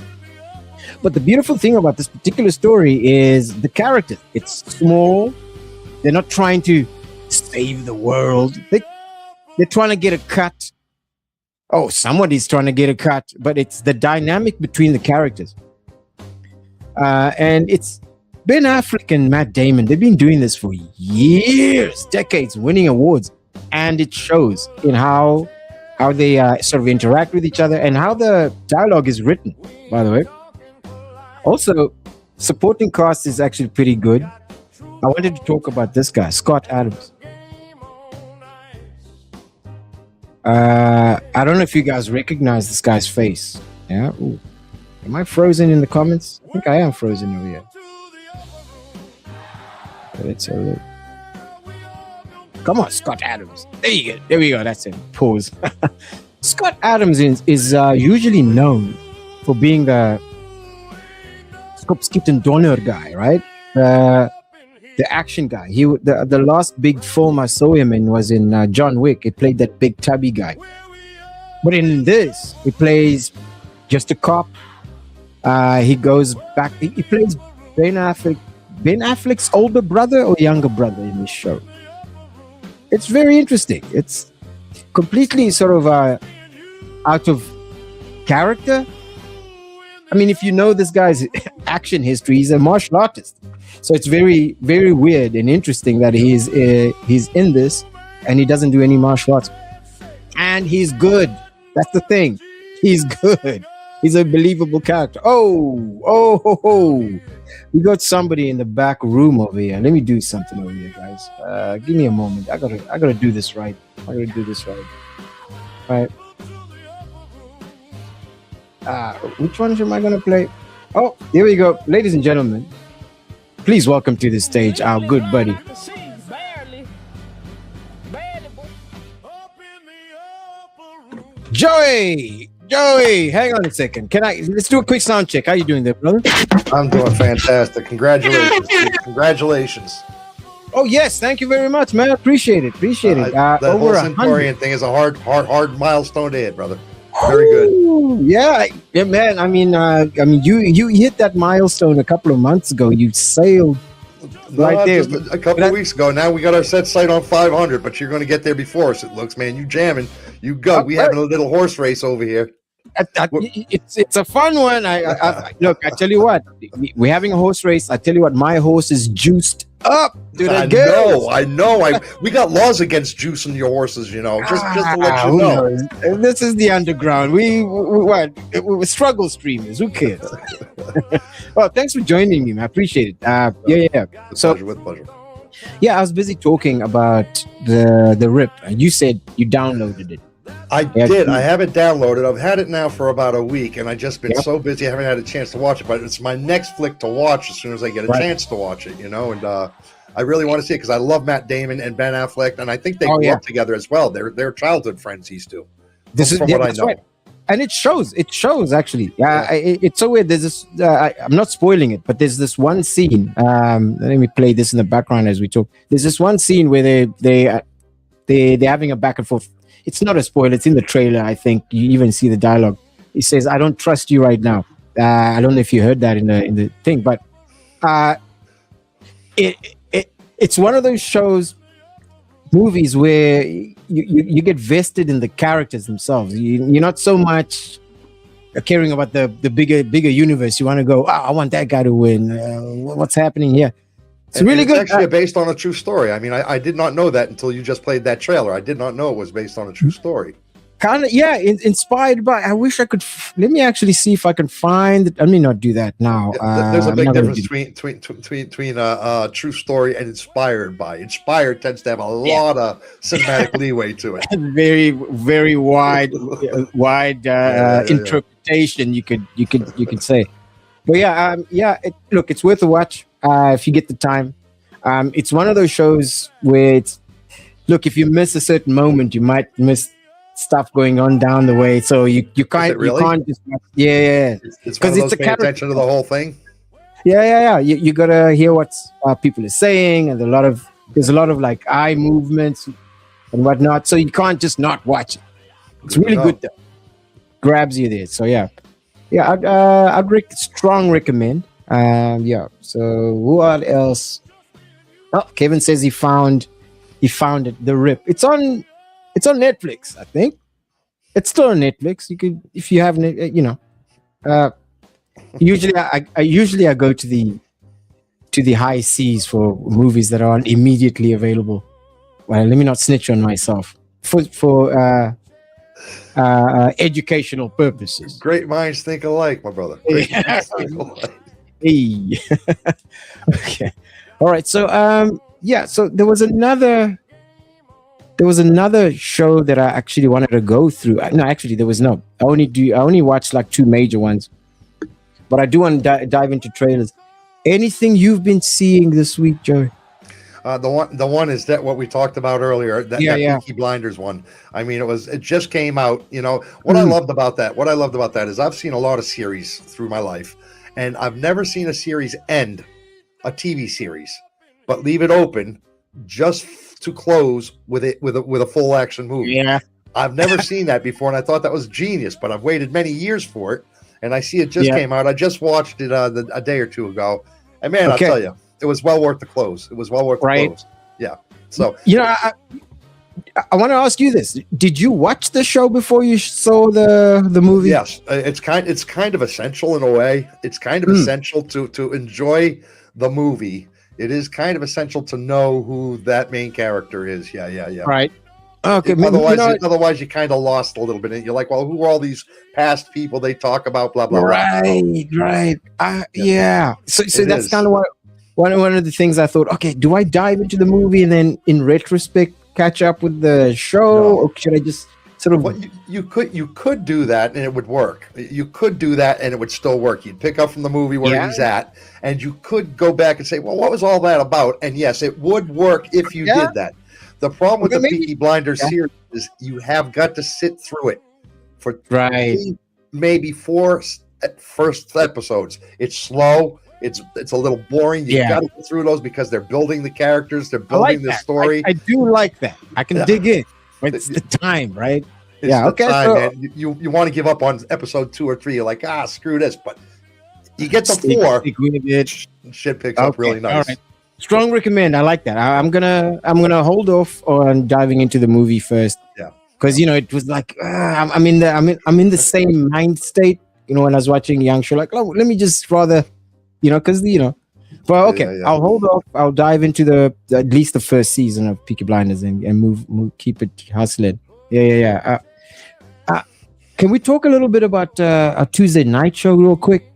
But the beautiful thing about this particular story is the characters. It's small. They're not trying to save the world. They're trying to get a cut. Oh, somebody's trying to get a cut, but it's the dynamic between the characters. And it's Ben Affleck and Matt Damon. They've been doing this for years, decades, winning awards. And it shows in how they sort of interact with each other and how the dialogue is written, by the way. Also, supporting cast is actually pretty good. I wanted to talk about this guy, Scott Adams. I don't know if you guys recognize this guy's face. Yeah. Ooh. Am I frozen in the comments? I think I am frozen over here. Let's have a look. Come on, Scott Adams. There we go. That's it. Pause. Scott Adams is usually known for being the Skip and Donner guy, right? The action guy. The last big film I saw him in was in John Wick. He played that big tubby guy. But in this, he plays just a cop. He goes back. He plays Ben Affleck's older brother or younger brother in this show. It's very interesting. It's completely sort of out of character. I mean, if you know this guy's action history, he's a martial artist. So it's very, very weird and interesting that he's in this and he doesn't do any martial arts. And he's good. That's the thing. He's good. He's a believable character. Oh. We got somebody in the back room over here. Let me do something over here, guys. Give me a moment. I gotta do this right. All right. Which one am I gonna play? Oh, here we go. Ladies and gentlemen, please welcome to the stage our good buddy. Joey, hang on a second. Let's do a quick sound check. How you doing there, brother? I'm doing fantastic. Congratulations. Congratulations. Oh, yes. Thank you very much, man. Appreciate it. The whole Centaurian thing is a hard milestone to hit, brother. Very good. Yeah, man. I mean, you hit that milestone a couple of months ago. You sailed right there. Just a couple of weeks ago. Now we got our set sight on 500, but you're going to get there before us. It looks, man. You jamming. You go. We having a little horse race over here. It's a fun one. Look, I tell you what, we're having a horse race. I tell you what, my horse is juiced up. Dude, I know. We got laws against juicing your horses, you know. Just to let you know. This is the underground. We struggle streamers. Who cares? Well, thanks for joining me, man. I appreciate it. Yeah. With pleasure. Yeah, I was busy talking about the RIP, and you said you downloaded it. I did. I have it downloaded. I've had it now for about a week, and I've just been so busy I haven't had a chance to watch it. But it's my next flick to watch as soon as I get a chance to watch it, you know. And I really want to see it because I love Matt Damon and Ben Affleck, and I think they grew up together as well. They're childhood friends, these two. This is from what I know. Right. And it shows actually. It's so weird. There's this. I'm not spoiling it, but there's this one scene. Let me play this in the background as we talk. There's this one scene where they're having a back and forth. It's not a spoiler. It's in the trailer. I think you even see the dialogue. He says, "I don't trust you right now." I don't know if you heard that in the thing, but it's one of those movies where you get vested in the characters themselves. You're not so much caring about the bigger universe. You want to go, I want that guy to win. What's happening here? It's really good. It's actually based on a true story. I mean, I did not know that until you just played that trailer. I did not know it was based on a true story. Kind of, yeah, inspired by. I wish I could. Let me actually see if I can find it. Let me not do that now. There's a big difference between a true story and inspired by. Inspired tends to have a lot of cinematic leeway to it. Very, very wide interpretation. You could say. But look, it's worth a watch if you get the time. It's one of those shows where if you miss a certain moment, you might miss stuff going on down the way. So you can't just it's because it's a pay attention to the whole thing. Yeah. You gotta hear what people are saying, and there's a lot of like eye movements and whatnot. So you can't just not watch it. It's really good though. Grabs you there. So I'd strong recommend. So who else? Oh, Kevin says he found he found it. The Rip. It's on Netflix, I think. It's still on Netflix. You could, if you haven't, usually I go to the high seas for movies that aren't immediately available. Well, let me not snitch on myself for educational purposes. Great minds think alike, my brother. Great minds think alike. Hey. Okay. All right. So so there was another show that I actually wanted to go through. No, actually there was no. I only watched like 2 major ones. But I do want to dive into trailers. Anything you've been seeing this week, Joe? The one is that what we talked about earlier, that Peaky Blinders one. I mean, it just came out. You know what I loved about that is I've seen a lot of series through my life, and I've never seen a series end, a TV series, but leave it open just to close with a full action movie. Yeah, I've never seen that before, and I thought that was genius. But I've waited many years for it, and I see it just came out. I just watched it a day or two ago, and man, I'll tell you. It was well worth the close. It was well worth the close. Yeah. So I want to ask you this: did you watch the show before you saw the movie? Yes, it's kind of essential in a way. It's kind of essential to enjoy the movie. It is kind of essential to know who that main character is. Yeah. Right. Okay. Otherwise, you kind of lost a little bit. And you're like, well, who are all these past people they talk about? Blah blah. Right. Yeah. So that's kind of what. One of the things I thought, okay, do I dive into the movie and then in retrospect catch up with the show, or should I just sort of? Well, you could do that and it would work. You could do that and it would still work. You'd pick up from the movie where he's at, and you could go back and say, well, what was all that about? And yes, it would work if you did that. The problem with the Peaky Blinders series is you have got to sit through it for maybe 4 first episodes. It's slow. It's a little boring. You got to get through those because they're building the characters. They're building the story. I do like that. I can dig in. But it's the time, right? It's the time, man. You want to give up on episode 2 or 3. You're like, screw this. But you get to 4. Shit picks up really nice. All right. Strong recommend. I like that. I'm gonna hold off on diving into the movie first. Yeah. Because it was like I'm in the same mind state. When I was watching Young Show, like, let me just rather. But okay, I'll hold off. I'll dive into at least the first season of Peaky Blinders and move, keep it hustling. Yeah. Can we talk a little bit about a Tuesday night show real quick?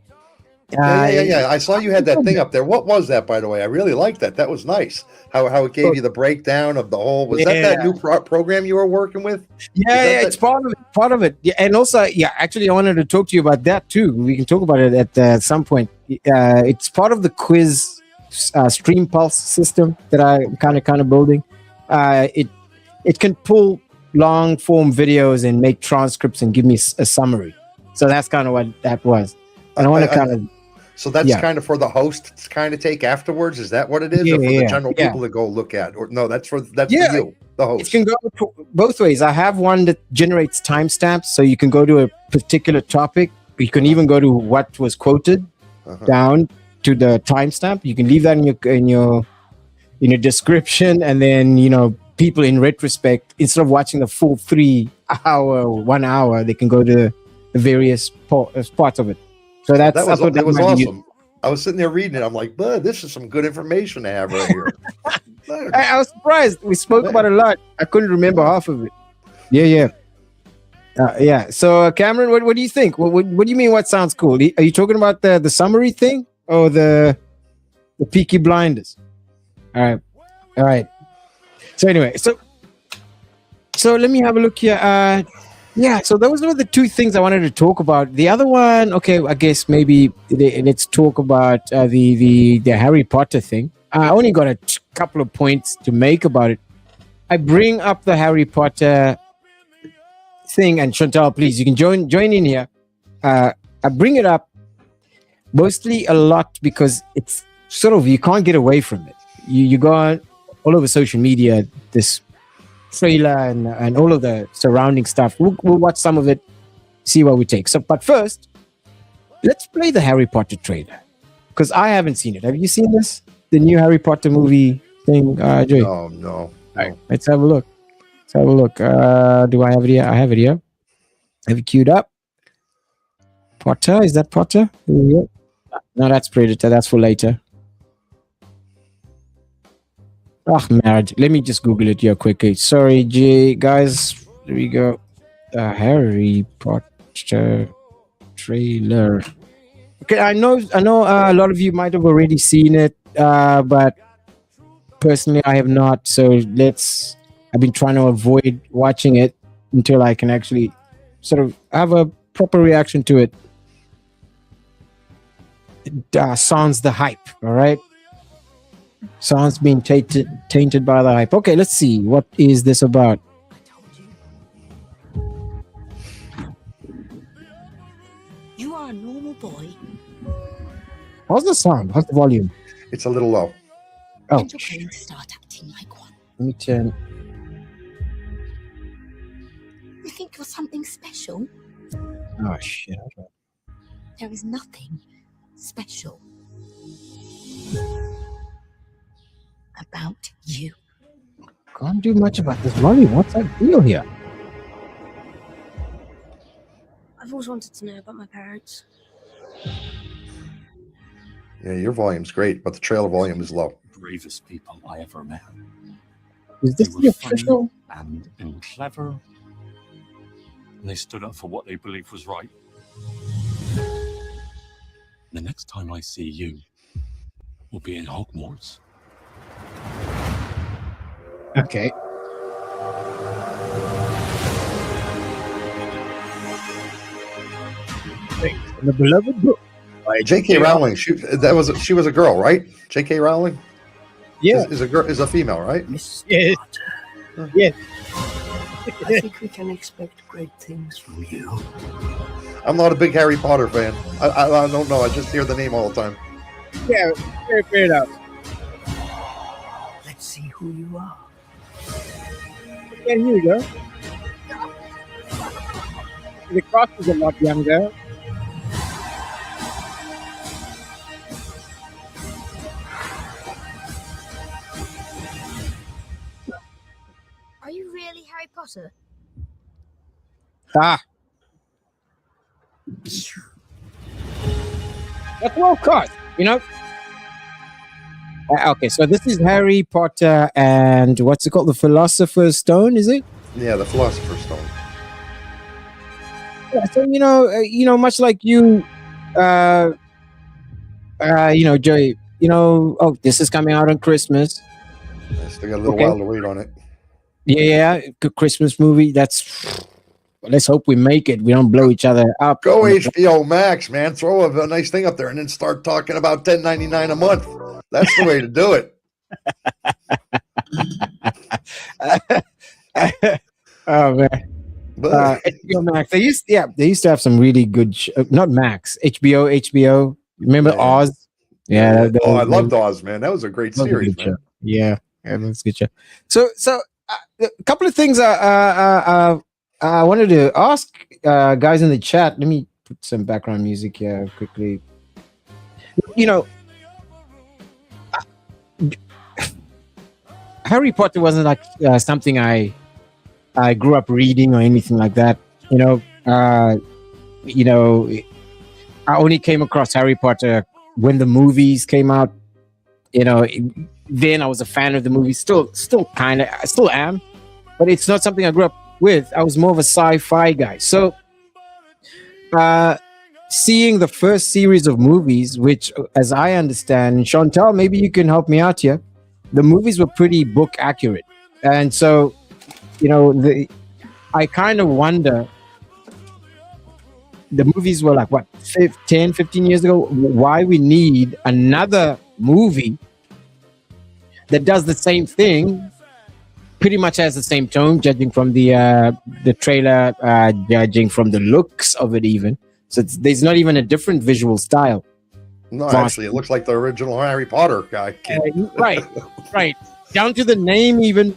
Yeah. I saw you had that thing up there. What was that, by the way? I really liked that. That was nice. How it gave you the breakdown of the whole. Was that new program you were working with? Yeah, it's part of it. Yeah, and also, actually, I wanted to talk to you about that too. We can talk about it at some point. It's part of the quiz stream pulse system that I kind of building. It can pull long form videos and make transcripts and give me a summary. So that's kind of what that was. And I want to kind of. So that's kind of for the host to kind of take afterwards. Is that what it is, or for the general people to go look at? Or no, that's for you, the host. It can go both ways. I have one that generates timestamps, so you can go to a particular topic. You can even go to what was quoted down to the timestamp. You can leave that in your description, and then people in retrospect, instead of watching the full 3 hour, 1 hour, they can go to the various parts of it. So that was awesome. I was sitting there reading it. I'm like, this is some good information to have right here. I was surprised. We spoke about it a lot. I couldn't remember half of it. Yeah. So, Cameron, what do you think? What do you mean? What sounds cool? Are you talking about the summary thing or the Peaky Blinders? All right. So anyway, so let me have a look here. So those were the 2 things I wanted to talk about. The other one, okay, I guess maybe let's talk about the Harry Potter thing. I only got a couple of points to make about it. I bring up the Harry Potter thing, and Chantal, please, you can join in here. I bring it up mostly a lot because it's sort of, you can't get away from it. You go on all over social media, this trailer and all of the surrounding stuff. We'll watch some of it, see what we take. So, but first, let's play the Harry Potter trailer because I haven't seen it. Have you seen this? The new Harry Potter movie thing, Joey? No. right, let's have a look. Do I have it here? I have it here. Have it queued up. Potter, is that Potter? No, that's Predator. That's for later. Oh, marriage. Let me just Google it here quickly. Sorry, guys. There we go. Harry Potter trailer. Okay, I know. A lot of you might have already seen it, but personally, I have not. So I've been trying to avoid watching it until I can actually sort of have a proper reaction to it. Sans the hype. All right. Sans being tainted by the hype. Okay, let's see. What is this about? I told you. You are a normal boy. How's the sound? How's the volume? It's a little low. Oh, And you're going to start acting like one. let me turn. You think you're something special? Oh shit. Okay. There is nothing special about you. Can't do much about this volume. What's that deal here? I've always wanted to know about my parents. Yeah, your volume's great, but the trailer volume is low. Bravest people I ever met. Is this They the were funny official? and clever. And they stood up for what they believed was right. The next time I see you, we'll be in Hogwarts. Okay. The beloved book. J.K. Rowling, she was a girl, right? J.K. Rowling, Yeah. is a girl, is a female, right? Yes. Yes. I think we can expect great things from you. I'm not a big Harry Potter fan. I don't know. I just hear the name all the time. Yeah. Fair enough. Let's see who you are. Yeah, here we go. The cross is a lot younger. Are you really Harry Potter? Ah. That's well cut, you know. Okay, so this is Harry Potter and what's it called? The Philosopher's Stone, is it? Yeah, the Philosopher's Stone. Yeah, so much like you, Joey. Oh, this is coming out on Christmas. I still got a little while to wait on it. Yeah, good Christmas movie. Let's hope we make it. We don't blow each other up. Go HBO Max, man. Throw a nice thing up there and then start talking about $10.99 a month. That's the way to do it. Oh man. HBO Max. They used to have some really good not Max, HBO. Remember Oz? Yeah. I loved Oz, man. That was a great series, man. Yeah, that's a good show. So a couple of things I wanted to ask guys in the chat. Let me put some background music here quickly. Harry Potter wasn't like something I grew up reading or anything like that. I only came across Harry Potter when the movies came out. Then I was a fan of the movies. Still kind of, I still am, but it's not something I grew up with. I was more of a sci-fi guy. So, seeing the first series of movies, which, as I understand, Chantal, maybe you can help me out here. The movies were pretty book accurate, and so, I kind of wonder. The movies were like, what, 10, 15 years ago? Why we need another movie that does the same thing, pretty much has the same tone, judging from the trailer, judging from the looks of it even. So there's not even a different visual style. No, actually, it looks like the original Harry Potter guy. Right. Down to the name even.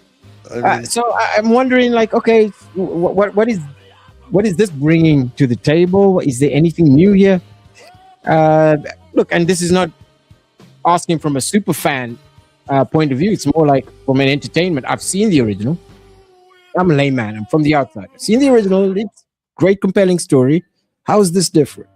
So I'm wondering, like, okay, what is this bringing to the table? Is there anything new here? Look, and this is not asking from a super fan point of view. It's more like from an entertainment. I've seen the original. I'm a layman. I'm from the outside. I've seen the original. It's great, compelling story. How is this different?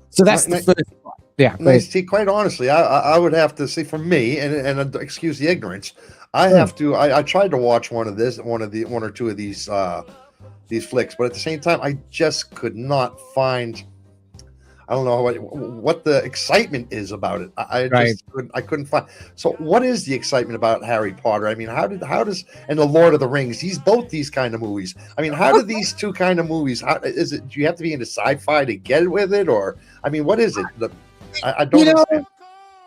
So that's the first part. Yeah. See, quite honestly, I would have to say, for me, and excuse the ignorance, I have to. I tried to watch one or two of these flicks, but at the same time, I just could not find. I don't know what the excitement is about it. I couldn't find. So, what is the excitement about Harry Potter? I mean, how does and the Lord of the Rings? Both these kind of movies. I mean, how do these two kind of movies? How is it? Do you have to be into sci-fi to get with it, or I mean, what is it? I don't understand.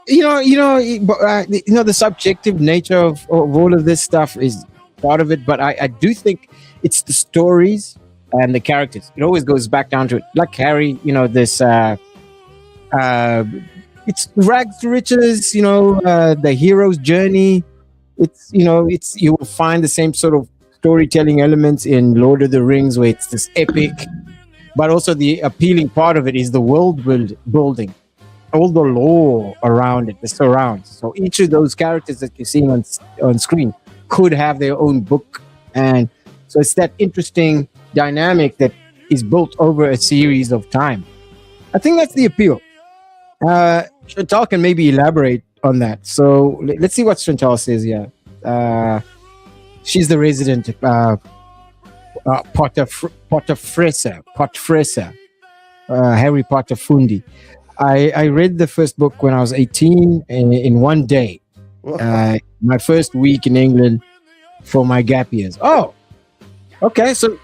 The subjective nature of all of this stuff is part of it, but I do think it's the stories and the characters. It always goes back down to it. Like Harry, this it's rags to riches, the hero's journey. It's you will find the same sort of storytelling elements in Lord of the Rings, where it's this epic, but also the appealing part of it is the world building, all the lore around it, the surrounds. So each of those characters that you're seeing on screen could have their own book, and so it's that interesting dynamic that is built over a series of time. I think that's the appeal. Chantal can maybe elaborate on that. So let's see what Chantal says here. She's the resident Potterfresser, Harry Potter Fundi. I read the first book when I was 18 in one day. My first week in England for my gap years. Oh, okay. So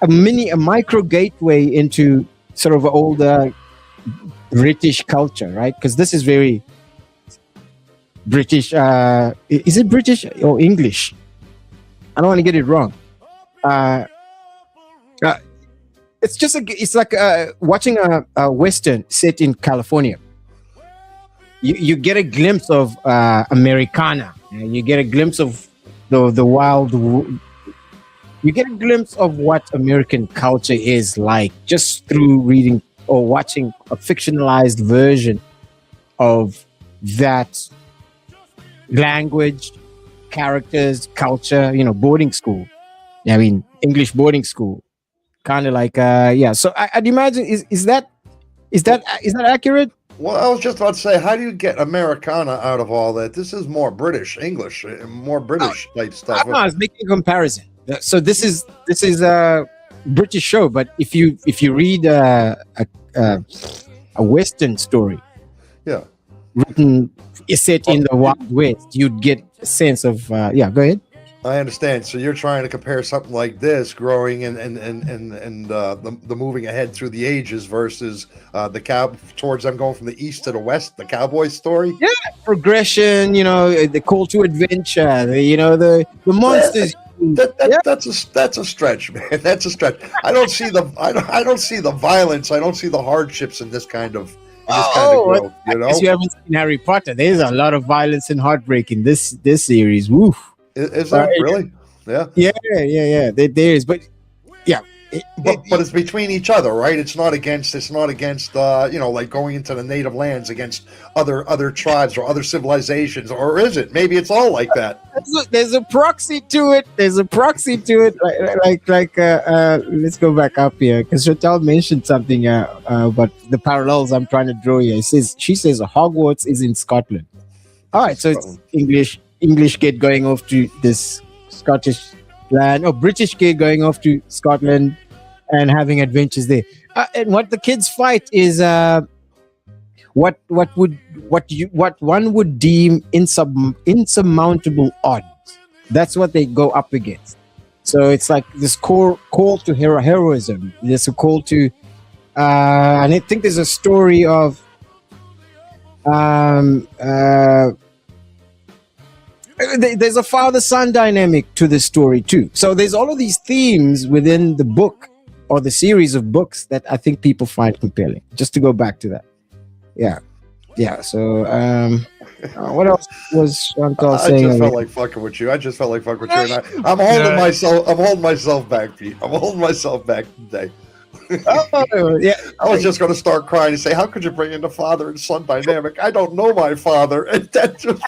a micro gateway into sort of older British culture, right? Because this is very British. Is it British or English? I don't want to get it wrong. It's like watching a Western set in California. You get a glimpse of Americana. You get a glimpse of the wild. You get a glimpse of what American culture is like just through reading or watching a fictionalized version of that language, characters, culture. Boarding school. I mean, English boarding school. Kind of like So I'd imagine is that accurate? Well, I was just about to say, how do you get Americana out of all that? This is more British English, more British type stuff. I was making a comparison. So this is a British show, but if you read a Western story, written set in the Wild West, you'd get a sense of Go ahead. I understand. So you're trying to compare something like this, growing and the moving ahead through the ages versus towards them going from the east to the west, the cowboy story. Yeah, progression. The call to adventure. The monsters. That's a stretch, man. That's a stretch. I don't see the violence. I don't see the hardships in this kind of growth. If you haven't seen Harry Potter, there's a lot of violence and heartbreak in this series. Woof. Is that really? Yeah. Yeah. There is, but yeah. But it's between each other, right? It's not against like going into the native lands against other tribes or other civilizations, or is it? Maybe it's all like that. There's a proxy to it. Let's go back up here because Chantal mentioned something about the parallels I'm trying to draw here. She says Hogwarts is in Scotland. All right, so it's English kid going off to this Scottish land, or British kid going off to Scotland and having adventures there. And what the kids fight is what one would deem insurmountable odds. That's what they go up against. So it's like this call to heroism. There's a call to, and I think there's a story of there's a father-son dynamic to this story too. So there's all of these themes within the book or the series of books that I think people find compelling. Just to go back to that. Yeah. So what else was Chantal saying? I just felt like fucking with you. And I'm holding myself back, Pete. I'm holding myself back today. Oh, yeah. I was just going to start crying and say, "How could you bring in the father and son dynamic? I don't know my father." And that just.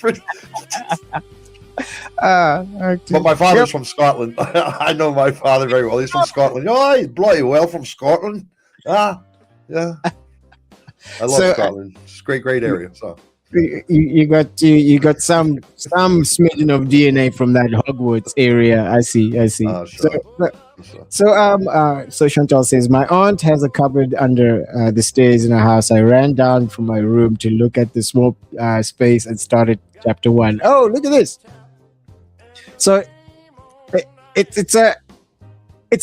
But my father's from Scotland. I know my father very well. He's from Scotland. Oh, he's bloody well from Scotland. Yeah. I love Scotland. It's a great area. So you got some smidgen of DNA from that Hogwarts area. I see. So Chantal says, my aunt has a cupboard under the stairs in her house. I ran down from my room to look at the small space and started chapter 1. Oh, look at this. So it's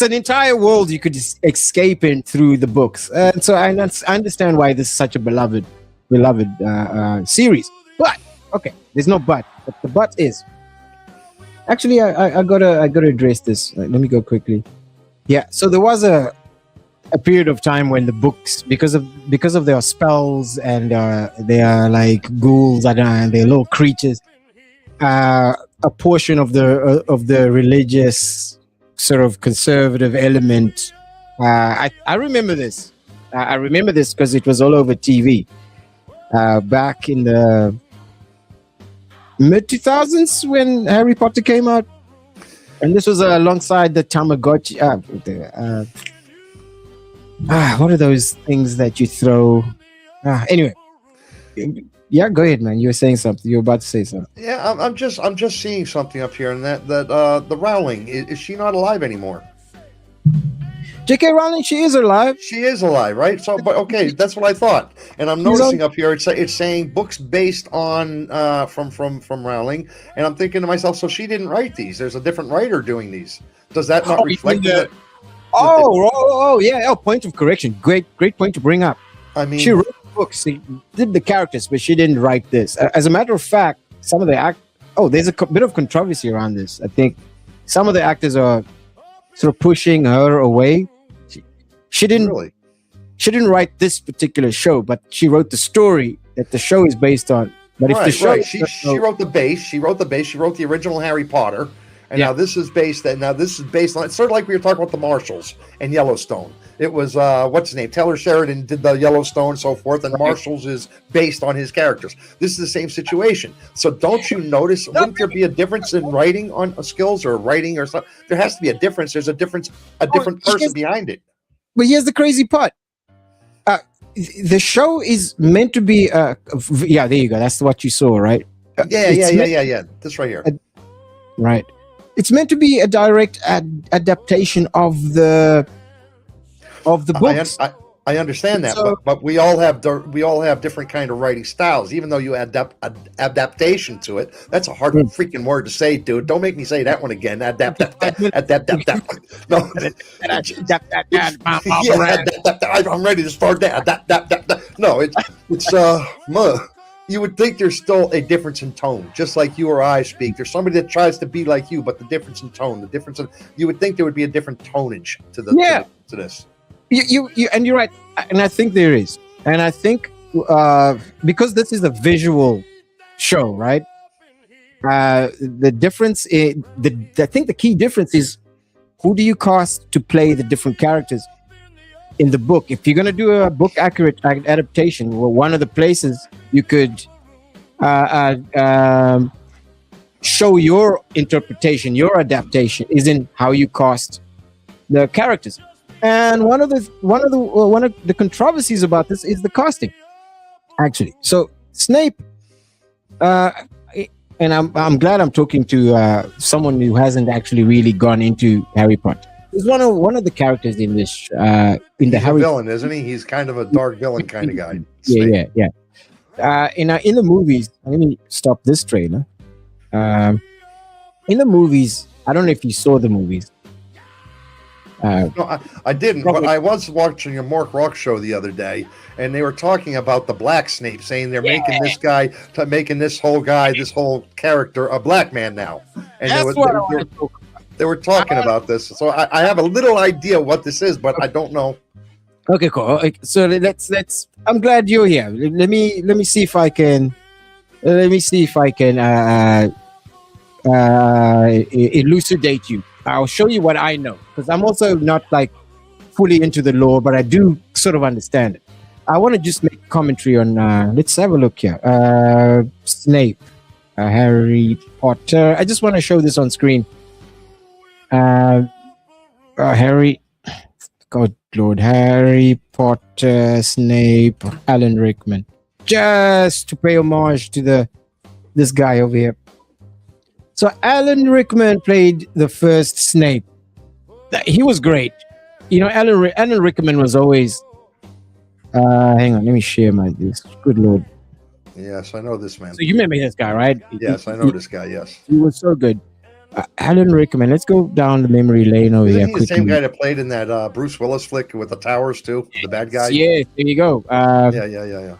an entire world you could escape in through the books. And so I understand why this is such a beloved series. But okay, there's no but the but is actually I gotta address this. Let me go quickly. Yeah, so there was a period of time when the books, because of their spells and they are like ghouls and they're little creatures, a portion of the religious sort of conservative element. I remember this. I remember this because it was all over TV back in the mid 2000s when Harry Potter came out, and this was alongside the Tamagotchi. What are those things that you throw? Anyway. Yeah, go ahead, man. You were saying something. You were about to say something. yeah, I'm just seeing something up here, and that the Rowling is she not alive anymore? J.K. Rowling, she is alive. She is alive, right? So, but okay, that's what I thought. And I'm noticing up here it's saying books based on from Rowling, and I'm thinking to myself, so she didn't write these. There's a different writer doing these. Does that not reflect that? Yeah. Oh, point of correction. Great point to bring up. I mean, she wrote books, she did the characters, but she didn't write this. As a matter of fact, some of the there's a bit of controversy around this. I think some of the actors are sort of pushing her away. She didn't write this particular show, but she wrote the story that the show is based on. But if the show, she wrote the base. She wrote the original Harry Potter. And now this is based on. It's sort of like we were talking about the Marshalls and Yellowstone. It was what's his name? Taylor Sheridan did the Yellowstone and so forth, and Marshalls is based on his characters. This is the same situation. So don't you notice? Wouldn't there be a difference in writing on skills or writing or something? There has to be a difference. There's a difference, a different person behind it. But here's the crazy part. The show is meant to be. Yeah, there you go. That's what you saw, right? Yeah. This right here. Right. It's meant to be a direct adaptation of the books. I understand that, but we all have different kind of writing styles. Even though you adapt adaptation to it, that's a hard freaking word to say, dude. Don't make me say that one again. Adapt. No, I'm ready to start that. No, it's you would think there's still a difference in tone, just like you or I speak. There's somebody that tries to be like you, but the difference in tone, you would think there would be a different tonage to this. You and you're right, and I think there is, and I think because this is a visual show, right? The difference, I think the key difference is who do you cast to play the different characters in the book. If you're going to do a book accurate adaptation, well, one of the places you could show your interpretation, your adaptation, is in how you cast the characters. And one of the controversies about this is the casting, actually. So Snape, and I'm glad I'm talking to someone who hasn't actually really gone into Harry Potter. He's one of the characters in this in the Harry villain, isn't he? He's kind of a dark villain kind of guy. Yeah. In the movies, let me stop this trailer. In the movies, I don't know if you saw the movies. No, I didn't, but I was watching a Mark Rock show the other day, and they were talking about the Black Snape, saying they're making this guy, making this whole character a black man now. And they were talking about this, so I have a little idea what this is, but I don't know. Okay, cool. So let's. I'm glad you're here. Let me see if I can. Elucidate you. I'll show you what I know, because I'm also not like fully into the lore, but I do sort of understand it. I want to just make commentary on. Let's have a look here. Snape, Harry Potter. I just want to show this on screen. Harry, God Lord, Harry Potter, Snape, Alan Rickman, just to pay homage to this guy over here. So Alan Rickman played the first Snape. He was great. You know, Alan Rickman was always. Hang on, let me share this. Good Lord. Yes, I know this man. So you remember this guy, right? Yes, I know this guy. Yes, he was so good. Alan Rickman. Let's go down the memery lane over here. Isn't he the same guy that played in that Bruce Willis flick with the towers too? The bad guy. Yeah, there you go. Yeah.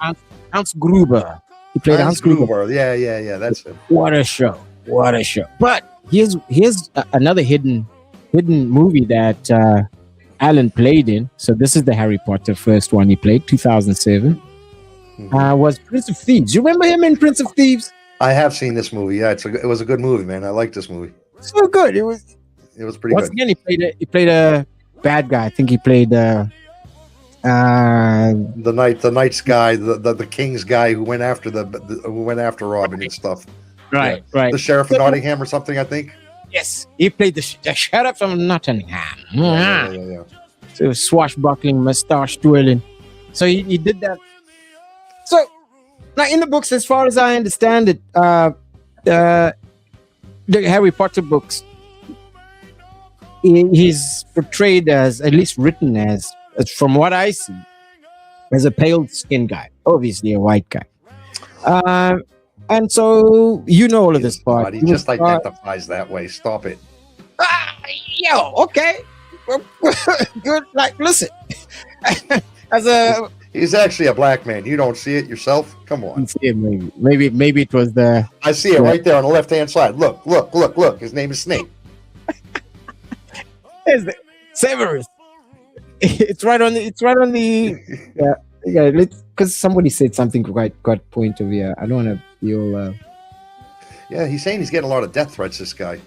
Hans Gruber. He played Hans Gruber. Yeah. That's it. What a show! But here's another hidden movie that Alan played in. So this is the Harry Potter first one he played, 2007. Was Prince of Thieves. You remember him in Prince of Thieves? I have seen this movie. Yeah, it was a good movie, man. I like this movie. So good. It was pretty good. Once again, he played a bad guy. I think he played the knight's guy, the king's guy who went after who went after Robin and stuff. Right. The sheriff of Nottingham or something, I think. Yes, he played the sheriff of Nottingham. Yeah. So swashbuckling, mustache twirling. So he did that. So now in the books, as far as I understand it, the Harry Potter books, he's portrayed as, at least written as from what I see, as a pale skinned guy, obviously a white guy. And so you know all of this part. He just identifies that way. Stop it. Okay. Good. Like, listen. He's actually a black man. You don't see it yourself? Come on. See it, maybe it was the. I see it right there on the left hand side. Look. His name is Snape. Severus. It's right on the. Yeah. Because somebody said something quite point of view. I don't want to feel. Yeah, he's saying he's getting a lot of death threats. This guy.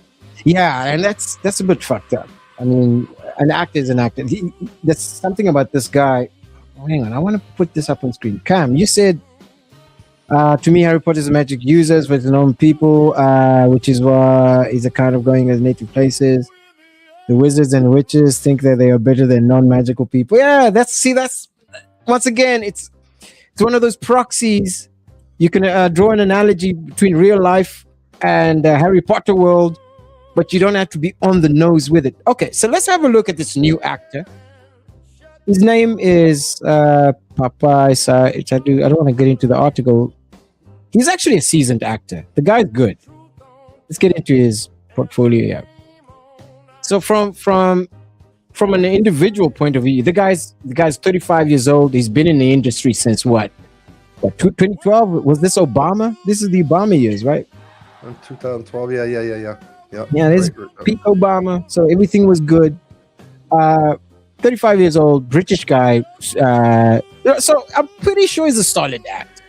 Yeah, and that's a bit fucked up. I mean, an actor is an actor. There's something about this guy. Oh, hang on, I want to put this up on screen. Cam, you said to me, Harry Potter is a magic users with known people, which is why he's a kind of going as native places. The wizards and witches think that they are better than non-magical people. Yeah, that's once again, it's one of those proxies. You can draw an analogy between real life and Harry Potter world, but you don't have to be on the nose with it. Okay, so let's have a look at this new actor. His name is Papa. I don't want to get into the article. He's actually a seasoned actor. The guy's good. Let's get into his portfolio here. So from an individual point of view, the guy's 35 years old. He's been in the industry since what 2012? Was this Obama? This is the Obama years, right? 2012. Yeah. Yeah, this is peak Obama. So everything was good. 35 years old, British guy. So I'm pretty sure he's a solid actor.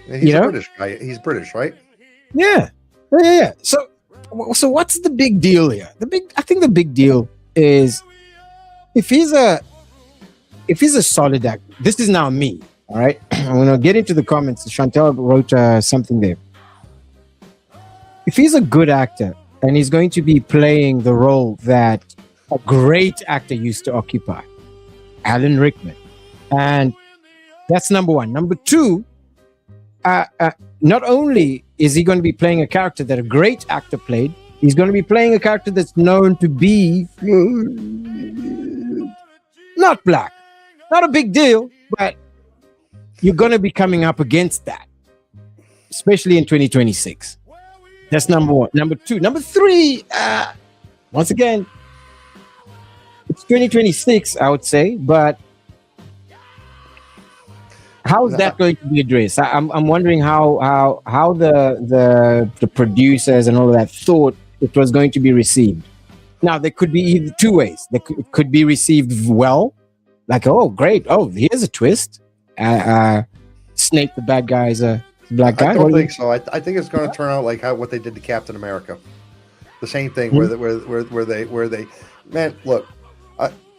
Yeah, he's a British guy. He's British, right? Yeah. So what's the big deal here? I think the big deal is if he's a solid actor. This is now me. All right. I'm gonna get into the comments. Chantel wrote something there. If he's a good actor and he's going to be playing the role that a great actor used to occupy, Alan Rickman, and that's number one. Number two, not only is he going to be playing a character that a great actor played, he's going to be playing a character that's known to be not black. Not a big deal, but you're going to be coming up against that, especially in 2026. That's number one. Number two. Number three, once again, it's 2026, I would say, but how is that going to be addressed? I'm wondering how the producers and all of that thought it was going to be received. Now, there could be either two ways. It could be received well, like, oh, great. Oh, here's a twist. Snape, the bad guy, is a black guy. I don't think so. I think it's going to turn out like what they did to Captain America. The same thing where they man, look,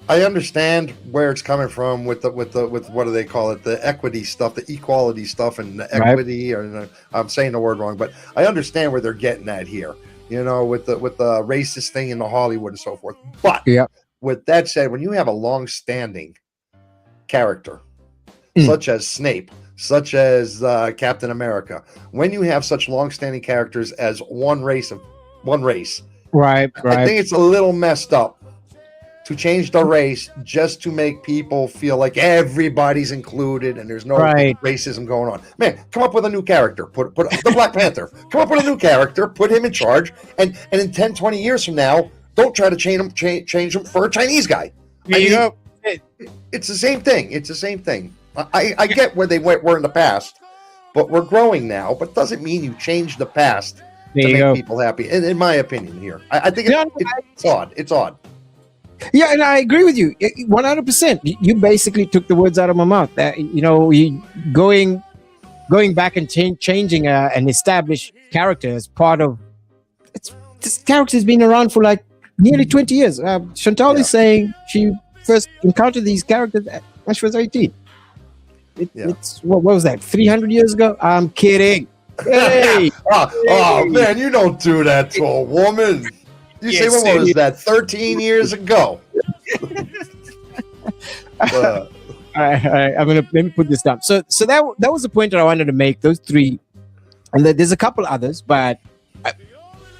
I understand where it's coming from with what do they call it? The equity stuff, the equality stuff, and the equity. Or I'm saying the word wrong, but I understand where they're getting at here. You know, with the racist thing in the Hollywood and so forth. But with that said, when you have a long-standing character such as Snape, such as Captain America, when you have such long-standing characters as one race, right, I think it's a little messed up to change the race just to make people feel like everybody's included and there's no racism going on. Man, come up with a new character. Put the Black Panther. Come up with a new character. Put him in charge. And in 10, 20 years from now, don't try to change him for a Chinese guy. It's the same thing. It's the same thing. I get where they were in the past, but we're growing now. But doesn't mean you change the past to make people happy. In my opinion, here, I think it's odd. It's odd. Yeah, and I agree with you 100%. You basically took the words out of my mouth. Going back and changing an established character as part of this character's been around for like nearly 20 years. Chantal is saying she first encountered these characters when she was 18. It's what was that? 300 years ago? I'm kidding. Hey, oh man, you don't do that to a woman. You say what was that? 13 years ago. All right. Let me put this down. So that was the point that I wanted to make. Those three, and there's a couple others, but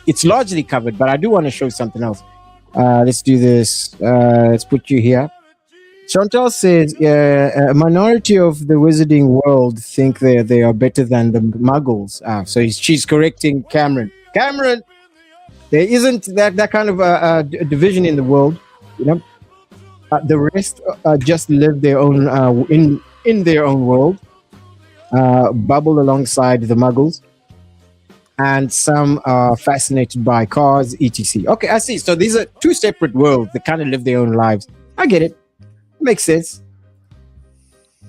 it's largely covered. But I do want to show something else. Let's do this. Let's put you here. Chantal says a minority of the wizarding world think they are better than the Muggles. So she's correcting Cameron. Cameron. There isn't that kind of a division in the world, you know. The rest just live their own in their own world, bubble alongside the Muggles, and some are fascinated by cars, etc. Okay, I see. So these are two separate worlds that kind of live their own lives. I get it. Makes sense.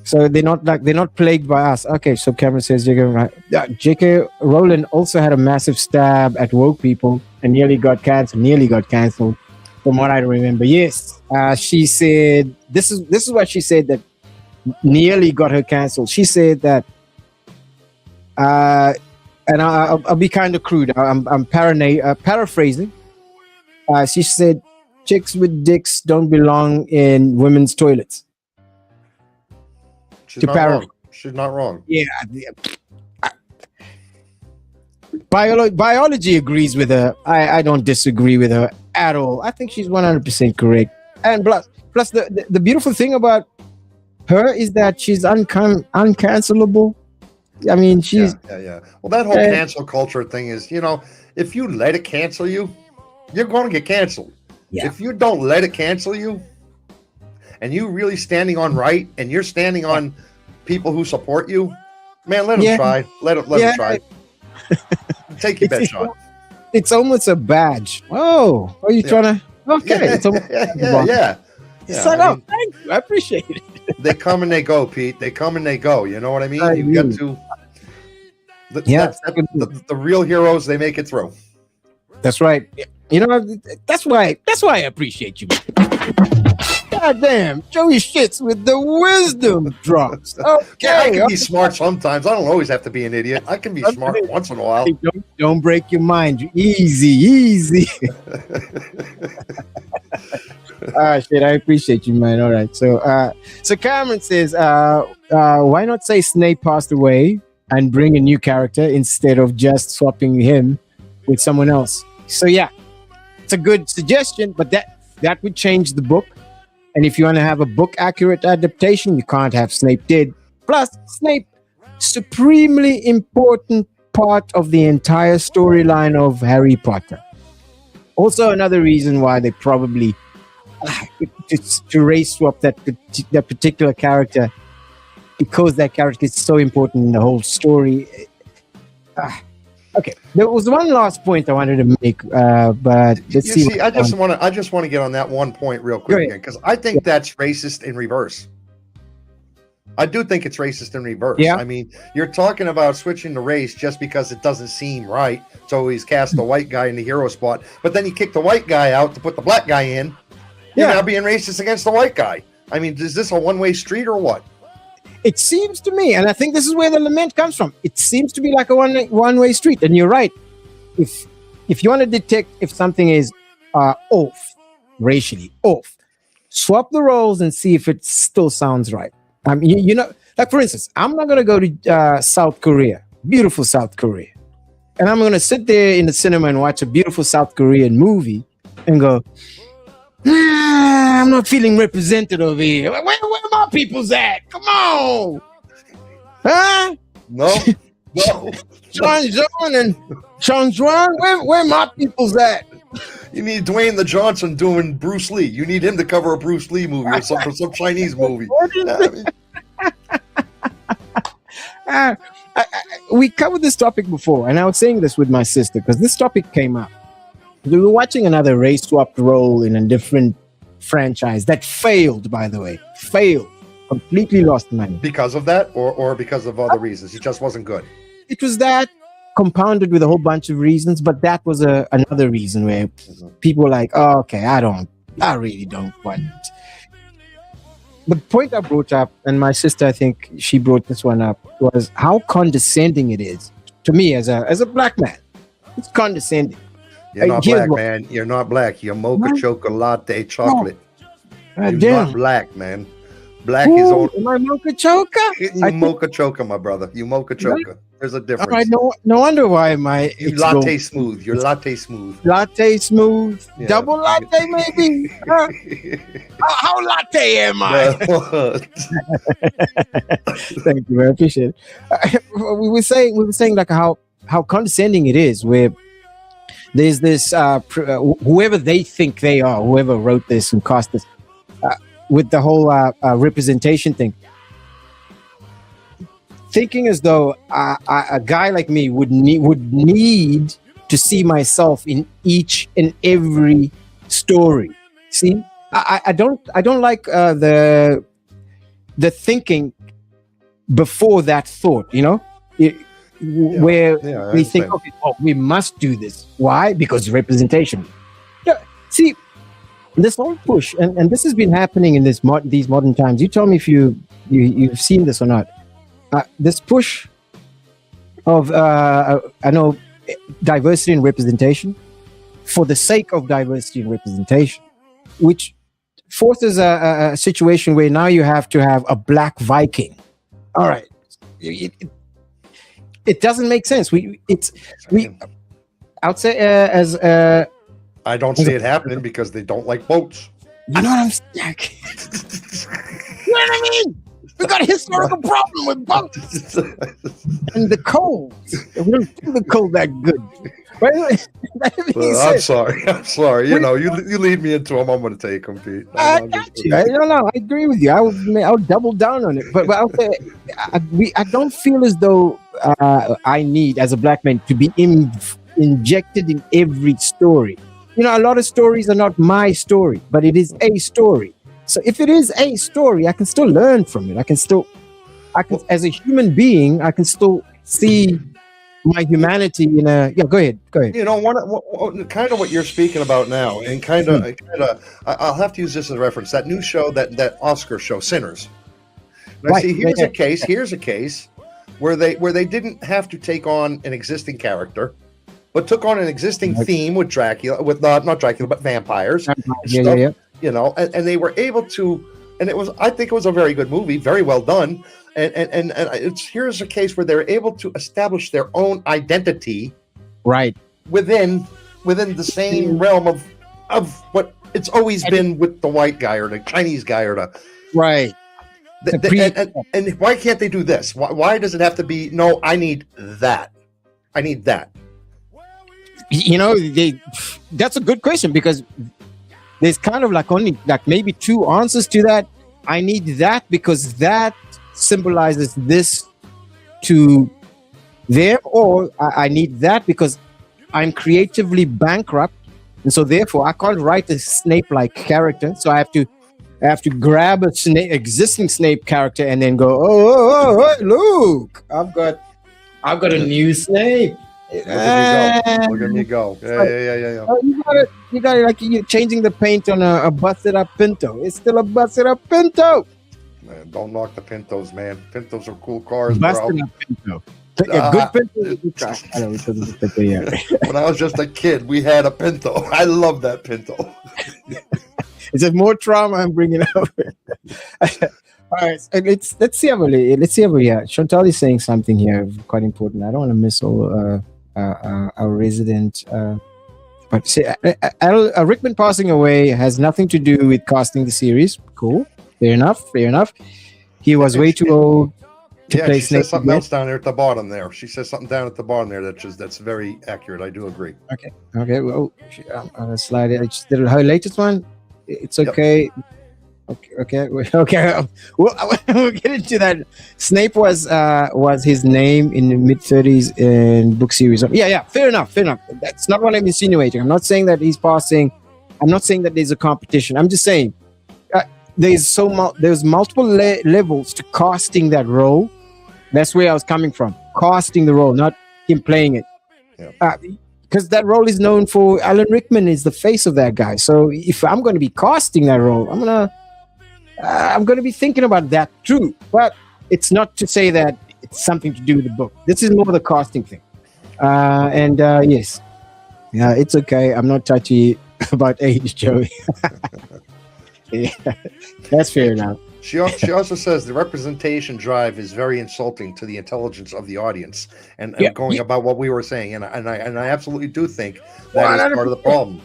So they're not plagued by us. Okay, so Cameron says J.K. right. J.K. Rowling also had a massive stab at woke people and nearly got cancelled, from what I remember. Yes, she said this is what she said that nearly got her cancelled. She said that, and I'll be kind of crude. I'm paraphrasing. She said, "Chicks with dicks don't belong in women's toilets." She's not wrong. Yeah. Biology agrees with her. I don't disagree with her at all. I think she's 100% correct. And plus the beautiful thing about her is that she's uncancelable. I mean, she's yeah. Well, that whole cancel culture thing is, you know, if you let it cancel you, you're going to get canceled. Yeah. If you don't let it cancel you, and you really standing on right, and you're standing on people who support you, man, let them try. Let them try. Take your best shot. It's almost a badge. Oh, are you trying to? Okay. It's almost yeah. Shut up. Thank you. I appreciate it. They come and they go, Pete. They come and they go. You know what I mean? You got to. The real heroes, they make it through. That's right. You know, that's why I appreciate you. God damn, Joey shits with the wisdom drops. Okay, I can be smart sometimes. I don't always have to be an idiot. I can be smart once in a while. Don't break your mind. Easy. Shit, I appreciate you, man. All right. So Cameron says, why not say Snape passed away and bring a new character instead of just swapping him with someone else? So yeah, it's a good suggestion, but that would change the book. And if you want to have a book accurate adaptation, you can't have Snape dead. Plus, Snape, supremely important part of the entire storyline of Harry Potter. Also, another reason why they probably to race swap that particular character, because that character is so important in the whole story. Okay, there was one last point I wanted to make, but let's see. I just want to get on that one point real quick again, because I think that's racist in reverse. I do think it's racist in reverse. Yeah. I mean, you're talking about switching the race just because it doesn't seem right. So he's cast the white guy in the hero spot, but then you kick the white guy out to put the black guy in, You're now being racist against the white guy. I mean, is this a one-way street or what? It seems to me, and I think this is where the lament comes from. It seems to be like a one-way street, and you're right. If you want to detect if something is off, racially off, swap the roles and see if it still sounds right. I mean, you know, like for instance, I'm not going to go to South Korea, beautiful South Korea, and I'm going to sit there in the cinema and watch a beautiful South Korean movie and go, I'm not feeling represented over here. Where my people's at? Come on. Huh? No. Sean John and Sean Juan, where my people's at? You need Dwayne the Johnson doing Bruce Lee. You need him to cover a Bruce Lee movie or some Chinese movie. We covered this topic before, and I was saying this with my sister because this topic came up. We were watching another race swapped role in a different franchise that failed, by the way. Failed. Completely lost money. Because of that or because of other reasons? It just wasn't good. It was that compounded with a whole bunch of reasons, but that was another reason where people were like, oh, okay, I really don't want it. The point I brought up, and my sister, I think she brought this one up, was how condescending it is to me as a black man. It's condescending. You're not black, man. You're not black. You're mocha chocolate chocolate. You're not black, man. Black is all. Am I mocha choker? You mocha choker, my brother. You mocha choker. There's a difference. All right, no wonder why you latte smooth. You're latte smooth. Latte smooth. Yeah. Double latte, maybe. How latte am I? Thank you, I appreciate it. We were saying like how condescending it is, where there's this whoever they think they are, whoever wrote this and cast this, with the whole representation thing, thinking as though a guy like me would need to see myself in each and every story. See, I don't like the thinking before that thought. You know, where we think, okay, well, we must do this. Why? Because representation. Yeah, see. This whole push, and this has been happening in these modern times. You tell me if you've seen this or not. This push of I know diversity and representation for the sake of diversity and representation, which forces a situation where now you have to have a black Viking. All right, it doesn't make sense. I'd say as I don't see it happening because they don't like boats. You know what I'm saying? You know what I mean? We got a historical problem with boats and the cold. We don't do the cold that good. I'm sorry. You know, you lead me into them. I'm going to take them, Pete. I got you. I agree with you. I'll double down on it. But I'll say I don't feel as though I need, as a black man, to be injected in every story. You know, a lot of stories are not my story, but it is a story. So if it is a story, I can still learn from it. I can as a human being, I can still see my humanity in a. Yeah, go ahead. You know, kind of what you're speaking about now, and kind of, I'll have to use this as a reference. That new show, that Oscar show, Sinners. Now, see, here's a case where they didn't have to take on an existing character, but took on an existing theme with Dracula, with not Dracula, but vampires. Yeah. You know, and they were able to, and I think it was a very good movie, very well done. And here's a case where they're able to establish their own identity, right, within the same realm of what it's always been with the white guy or the Chinese guy or the right. And why can't they do this? Why does it have to be? No, I need that. You know, that's a good question, because there's kind of only maybe two answers to that. I need that because that symbolizes this to them, or I need that because I'm creatively bankrupt, and so therefore I can't write a Snape-like character. So I have to grab a existing Snape character and then go, oh, look, I've got a new Snape. Look at me go. Yeah. You you got like you're changing the paint on a busted up Pinto. It's still a busted up Pinto. Man, don't knock the Pintos, man. Pintos are cool cars, Busted bro. up Pinto. A good Pinto is a good car. I don't know, because of the Pinto, yeah. When I was just a kid, we had a Pinto. I love that Pinto. Is it more trauma I'm bringing up? All right, so let's see over here. Chantal is saying something here quite important. I don't want to miss all our resident. But see, Rickman passing away has nothing to do with casting the series. Cool, fair enough. He was way too old to play she Snape. says something else down there at the bottom there. She says something down at the bottom there that's very accurate. I do agree. Okay. Well, I'm gonna slide it. I just did her latest one. It's okay. Yep. Okay. We'll get into that. Snape was his name in the mid-30s in book series. Yeah. Fair enough. That's not what I'm insinuating. I'm not saying that he's passing. I'm not saying that there's a competition. I'm just saying there's multiple levels to casting that role. That's where I was coming from. Casting the role, not him playing it. Yeah. Because that role is known for Alan Rickman is the face of that guy. So if I'm going to be casting that role, I'm going to be thinking about that too. But it's not to say that it's something to do with the book. This is more the casting thing. Yes, it's okay. I'm not touchy about age, Joey. Yeah, that's fair enough. She also says the representation drive is very insulting to the intelligence of the audience, and going about what we were saying, and I absolutely do think that 100%. Is part of the problem.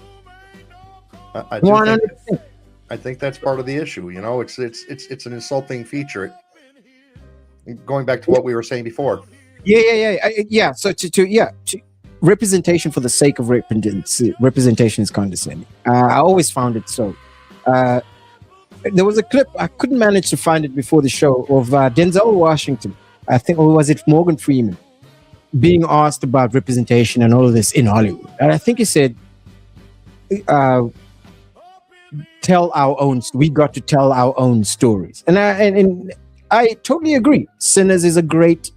I think that's part of the issue. You know, it's an insulting feature. Going back to what we were saying before. Yeah. So representation for the sake of representation is condescending. I always found it so. There was a clip, I couldn't manage to find it before the show, of Denzel Washington, I think, or was it Morgan Freeman, being asked about representation and all of this in Hollywood. And I think he said, we got to tell our own stories. And I totally agree. Sinners is a great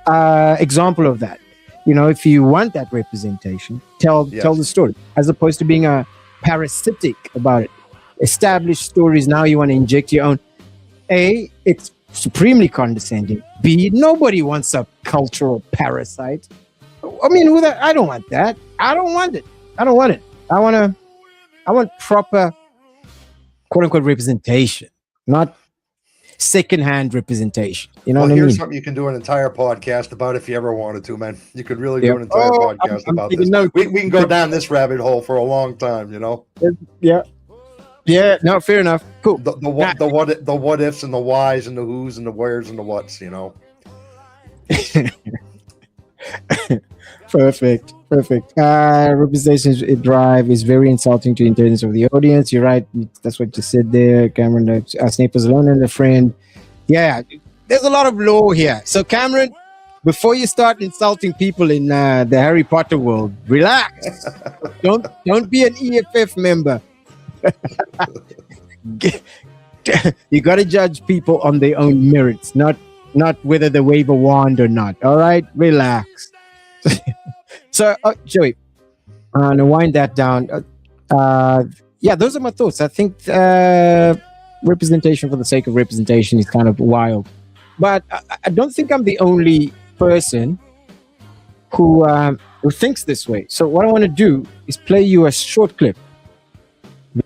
example of that. You know, if you want that representation, tell the story, as opposed to being a parasitic about it. Established stories, now you want to inject your own. A, it's supremely condescending. B, nobody wants a cultural parasite. I mean, I don't want that. I don't want it. I want proper, quote unquote, representation, not secondhand representation. You know what I mean? Here's something you can do an entire podcast about if you ever wanted to, man. You could really do an entire podcast about this. We can go down this rabbit hole for a long time, you know? Yeah, no, fair enough. Cool. The what ifs and the whys and the whos and the wheres and the whats, you know. Perfect. Representation drive is very insulting to the intelligence of the audience. You're right. That's what you said there, Cameron. Snape was alone and a friend. Yeah, there's a lot of lore here. So, Cameron, before you start insulting people in the Harry Potter world, relax. Don't be an EFF member. You got to judge people on their own merits, not whether they wave a wand or not. All right, relax. So, Joey, I'm gonna wind that down. Those are my thoughts. I think representation for the sake of representation is kind of wild, but I don't think I'm the only person who thinks this way. So, what I want to do is play you a short clip.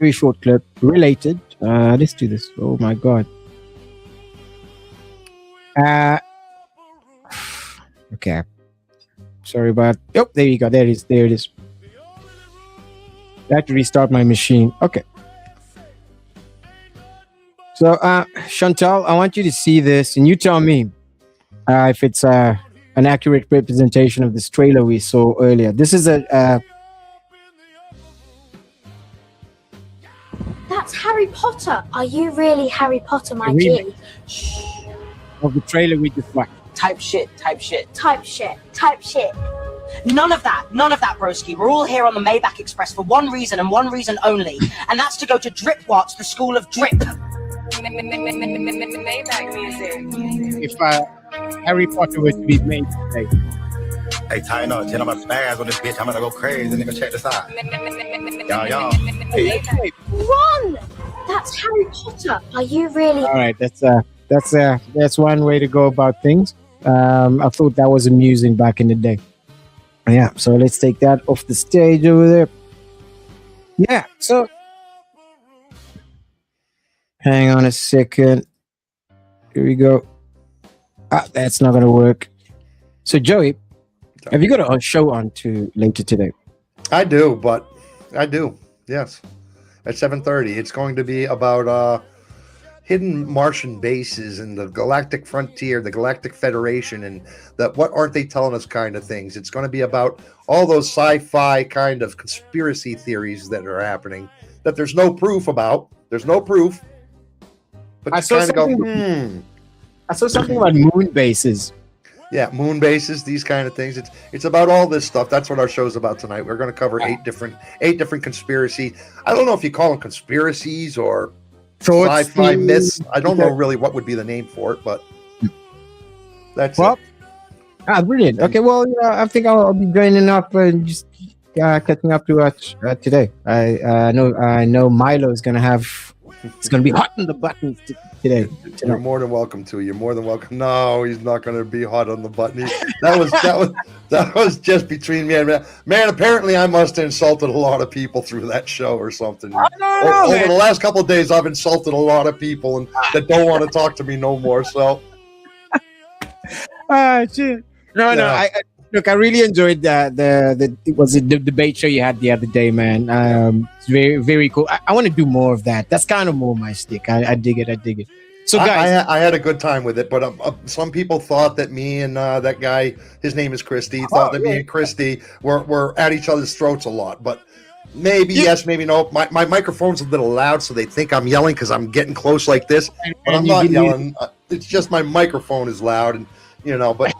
Very short clip, related. Let's do this. Oh my god. Okay. Sorry about. Oh, there you go. There it is. I had to restart my machine. Okay. So, Chantal, I want you to see this, and you tell me if it's an accurate representation of this trailer we saw earlier. This is That's Harry Potter. Are you really Harry Potter, my G? Of the trailer we just watched. Type shit. None of that, broski. We're all here on the Maybach Express for one reason and one reason only, and that's to go to Dripwatts, the School of Drip. Maybach music. If Harry Potter was to be made today. Hey, tighten up. I'm about to spaz on this bitch. I'm gonna go crazy. Nigga, check this out. Yeah. Ron! That's Harry Potter. Are you really? All right, that's one way to go about things. I thought that was amusing back in the day. Yeah, so let's take that off the stage over there. Yeah, so hang on a second. Here we go. That's not gonna work. So Joey, have you got a show on to later today? I do. Yes, at 7:30. It's going to be about hidden Martian bases and the galactic frontier, the Galactic Federation, and that what aren't they telling us kind of things. It's going to be about all those sci-fi kind of conspiracy theories that are happening that there's no proof about. There's no proof. But I saw something about moon bases. Yeah, moon bases, these kind of things. It's about all this stuff. That's what our show's about tonight. We're going to cover eight different conspiracy. I don't know if you call them conspiracies or sci-fi myths. I don't know really what would be the name for it, but that's it. Brilliant. Okay, well, I think I'll be joining up and just catching up to today. I know Milo is gonna have. It's gonna be hot on the buttons today. You're more than welcome to. You're more than welcome. No, he's not going to be hot on the button. That was just between me and man. Apparently, I must have insulted a lot of people through that show or something. Over the last couple of days, I've insulted a lot of people and that don't want to talk to me no more. So, shit. No. I really enjoyed the debate show you had the other day, man. It's very, very cool. I want to do more of that. That's kind of more my stick. I dig it. So, guys, I had a good time with it, but some people thought that me and that guy, his name is Christy, thought that me and Christy were at each other's throats a lot. But maybe yes, maybe no. My microphone's a little loud, so they think I'm yelling because I'm getting close like this. But I'm not yelling. It's just my microphone is loud, and but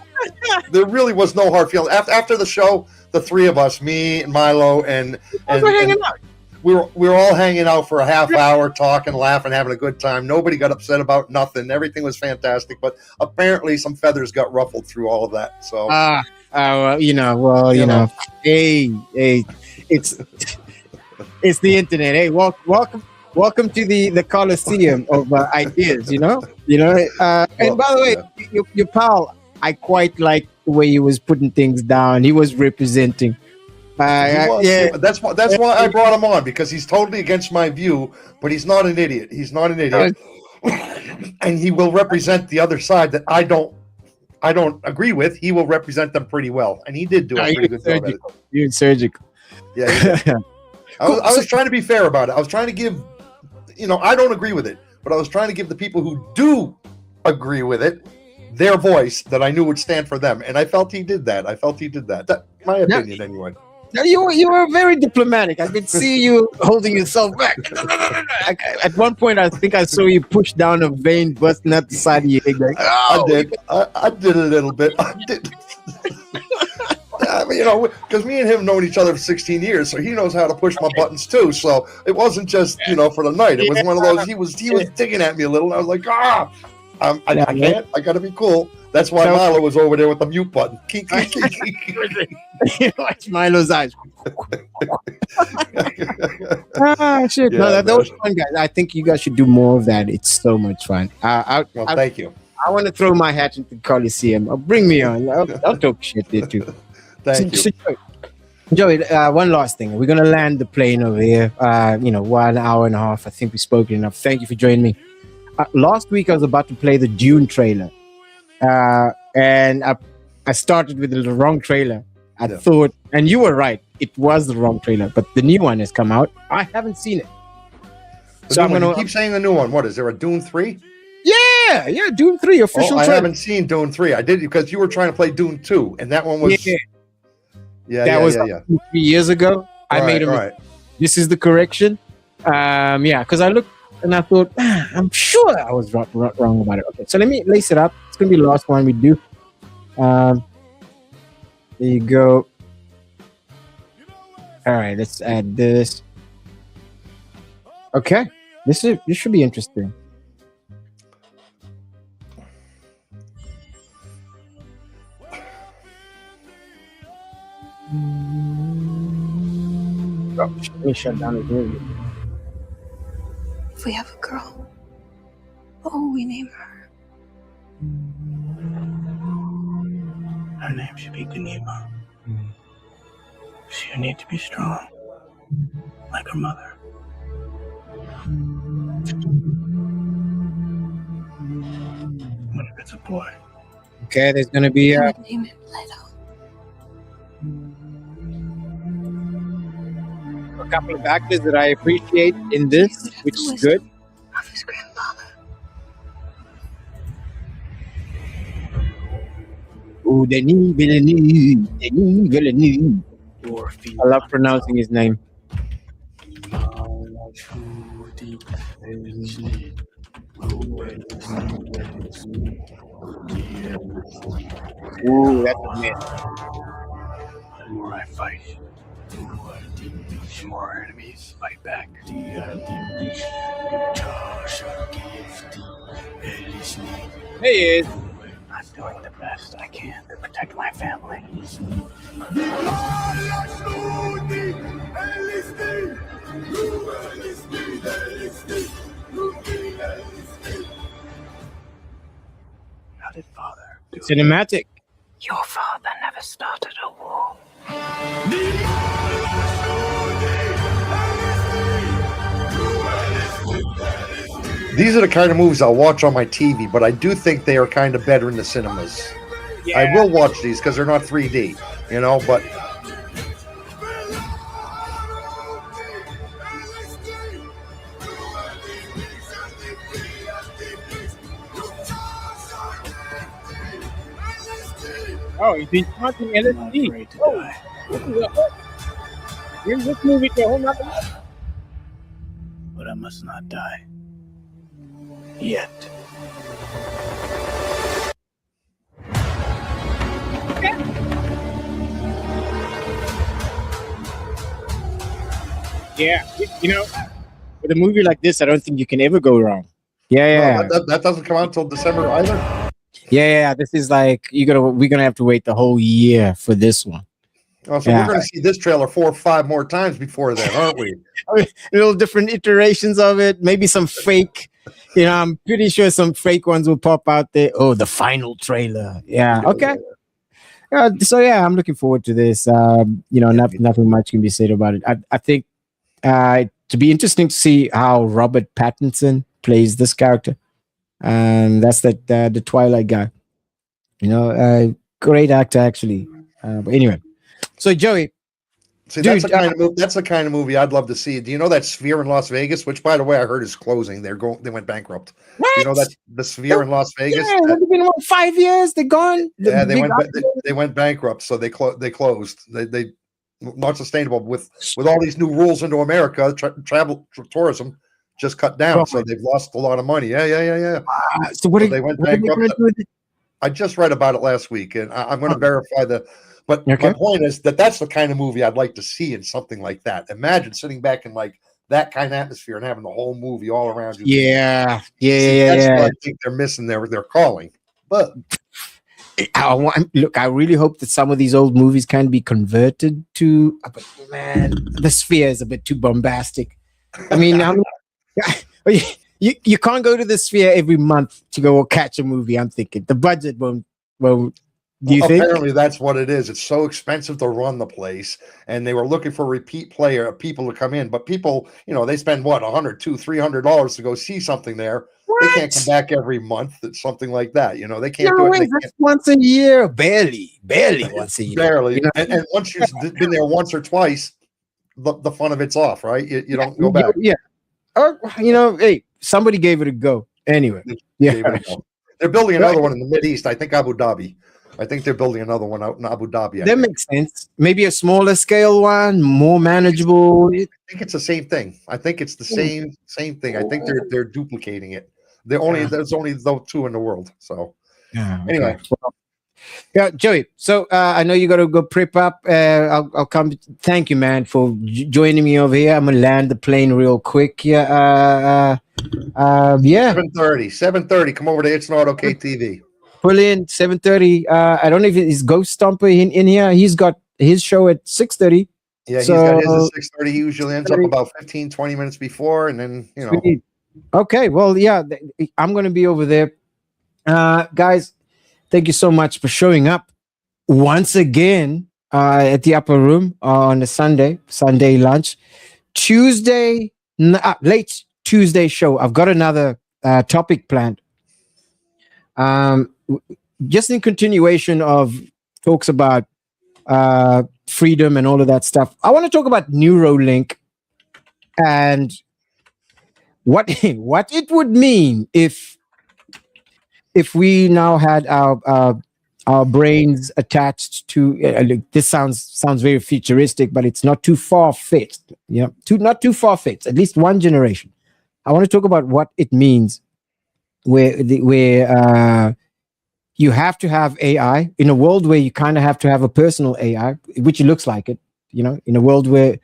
there really was no hard feeling. After the show, the three of us, me and Milo, and we were all hanging out for a half hour, talking, laughing, having a good time. Nobody got upset about nothing. Everything was fantastic. But apparently, some feathers got ruffled through all of that. So, hey, it's the internet. Hey, welcome to the Coliseum of ideas. And by the way, your pal, I quite like the way he was putting things down. He was representing. That's why I brought him on, because he's totally against my view, but he's not an idiot. And he will represent the other side that I don't agree with. He will represent them pretty well, and he did do a pretty good job at it. You're surgical. Yeah. I was trying to be fair about it. I was trying to give, I don't agree with it, but I was trying to give the people who do agree with it their voice that I knew would stand for them, and I felt he did that. That's my opinion, anyway. No, you were very diplomatic. I could see you holding yourself back. At one point, I think I saw you push down a vein busting out the side of your head. Like, I did. I did a little bit. I did. Because me and him known each other for 16 years, so he knows how to push my buttons too. So it wasn't just for the night. It was one of those. He was digging at me a little. And I was like, I can't. I got to be cool. That's why Milo was over there with the mute button. Watch Milo's eyes. Shit. Yeah, that was fun, guys. I think you guys should do more of that. It's so much fun. Thank you. I want to throw my hat into the Coliseum. Bring me on. I'll talk shit there too. Thank you. Joey, one last thing. We're going to land the plane over here. 1 hour and a half. I think we've spoken enough. Thank you for joining me. Last week, I was about to play the Dune trailer. And I started with the wrong trailer. I thought, and you were right, it was the wrong trailer, but the new one has come out. I haven't seen it. So I'm going to keep saying the new one. What is there, a Dune 3? Yeah, Dune 3 official trailer. I haven't seen Dune 3. I did because you were trying to play Dune 2, and that one was that was 3 years ago. I made a mistake. This is the correction. Because I looked and I thought, I'm sure I was wrong about it. Okay, so let me lace it up. It's gonna be the last one we do. There you go. All right, let's add this. Okay, this should be interesting. Let me shut down this movie. If we have a girl, what will we name her? Her name should be Geneva. She'll need to be strong, like her mother. What if it's a boy? Okay, there's gonna be I would name it Leto. a couple of actors that I appreciate in this, which is good. Of his grandfather. Ooh, Denis Villeneuve. I love pronouncing his name. Ooh, that's a man. The more I fight, the more enemies fight back. There he is. I'm doing the best I can to protect my family. How did Father do it? Cinematic. Your father never started a war. These are the kind of movies I'll watch on my TV, but I do think they are kind of better in the cinemas. Yeah. I will watch these because they're not 3D, you know, but Oh, he's been taunting LSD. Oh, here's this movie to a whole nother level. But I must not die. Yet. Yeah, you know, with a movie like this, I don't think you can ever go wrong. Yeah. no, that doesn't come out until December either. Yeah. This is like we're gonna have to wait the whole year for this one. Oh, so we're going to see this trailer 4 or 5 more times before then, aren't we? I mean, little different iterations of it. Maybe some fake. You know, I'm pretty sure some fake ones will pop out there. Oh, the final trailer. Yeah. Okay. So yeah, I'm looking forward to this. You know, nothing much can be said about it. I think to be interesting to see how Robert Pattinson plays this character. That's the Twilight guy. You know, great actor actually. But anyway, so Joey. See, that's the kind of movie I'd love to see. Do you know that Sphere in Las Vegas? Which, by the way, I heard is closing. They went bankrupt. What? You know that the Sphere in Las Vegas? Yeah, it's been 5 years. They're gone. Yeah, they went bankrupt, so they closed. They not sustainable with all these new rules into America. Tourism just cut down, so they've lost a lot of money. Yeah. So they went bankrupt. I just read about it last week, and I'm going to verify the. But my point is that's the kind of movie I'd like to see in something like that. Imagine sitting back in like that kind of atmosphere and having the whole movie all around you. Yeah. That's what I think they're missing. They're calling. But I really hope that some of these old movies can be converted to. But man, the Sphere is a bit too bombastic. I mean, you can't go to the Sphere every month to go catch a movie. I'm thinking the budget won't. Do you think? Apparently that's what it is. It's so expensive to run the place, and they were looking for repeat people to come in. But people, you know, they spend what $100, $200, $300 to go see something there. What? They can't come back every month. It's something like that. You know, they can't do it. That's once a year, barely once a year. Barely. You know? and once you've been there once or twice, the fun of it's off, right? You don't go back. Yeah. Or you know, hey, somebody gave it a go. Anyway, yeah. They're building another one in the Mideast. I think Abu Dhabi. I think they're building another one out in Abu Dhabi. That makes sense. Maybe a smaller scale one, more manageable. I think it's the same thing. I think it's the same thing. I think they're duplicating it. There's only those 2 in the world. So anyway. Yeah, Joey. So I know you got to go prep up. I'll come. Thank you, man, for joining me over here. I'm gonna land the plane real quick. Yeah. 7:30. Come over to It's Not Okay TV. Pull in 7:30. I don't know if it's Ghost Stomper in here. He's got his show at 6:30. Yeah, he's So, got his at 6:30. He usually ends up about 15, 20 minutes before, and then, you know. sweet. Okay, well, yeah, I'm going to be over there. Guys, thank you so much for showing up once again at the upper room on a Sunday lunch. Tuesday, late Tuesday show. I've got another topic planned. Just in continuation of talks about freedom and all of that stuff, I want to talk about Neuralink and what it would mean if we now had our brains attached to this sounds very futuristic, but it's not too far-fetched. Not too far-fetched, at least one generation. I want to talk about what it means where you have to have AI in a world where you kind of have to have a personal AI, which looks like it, in a world where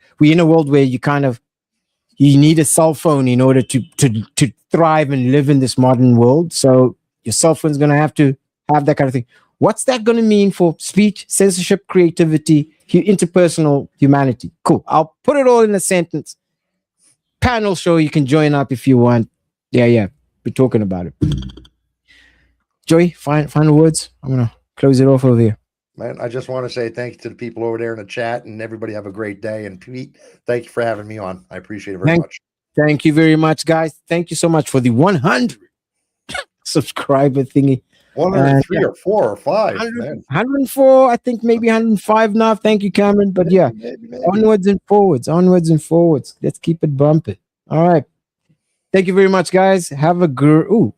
you need a cell phone in order to thrive and live in this modern world. So your cell phone's going to have that kind of thing. What's that going to mean for speech, censorship, creativity, interpersonal humanity? Cool. I'll put it all in a sentence. Panel show, you can join up if you want. Yeah. We're talking about it. Joey, final words. I'm going to close it off over here. Man, I just want to say thank you to the people over there in the chat, and everybody have a great day. And Pete, thank you for having me on. I appreciate it very much. Thank you very much, guys. Thank you so much for the 100 subscriber thingy. 103 or 4 or 5, 104, I think maybe 105 now. Thank you, Cameron. But maybe. Onwards and forwards. Let's keep it bumping. All right. Thank you very much, guys. Have a great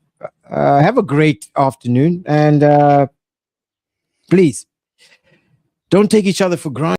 afternoon, and please don't take each other for granted.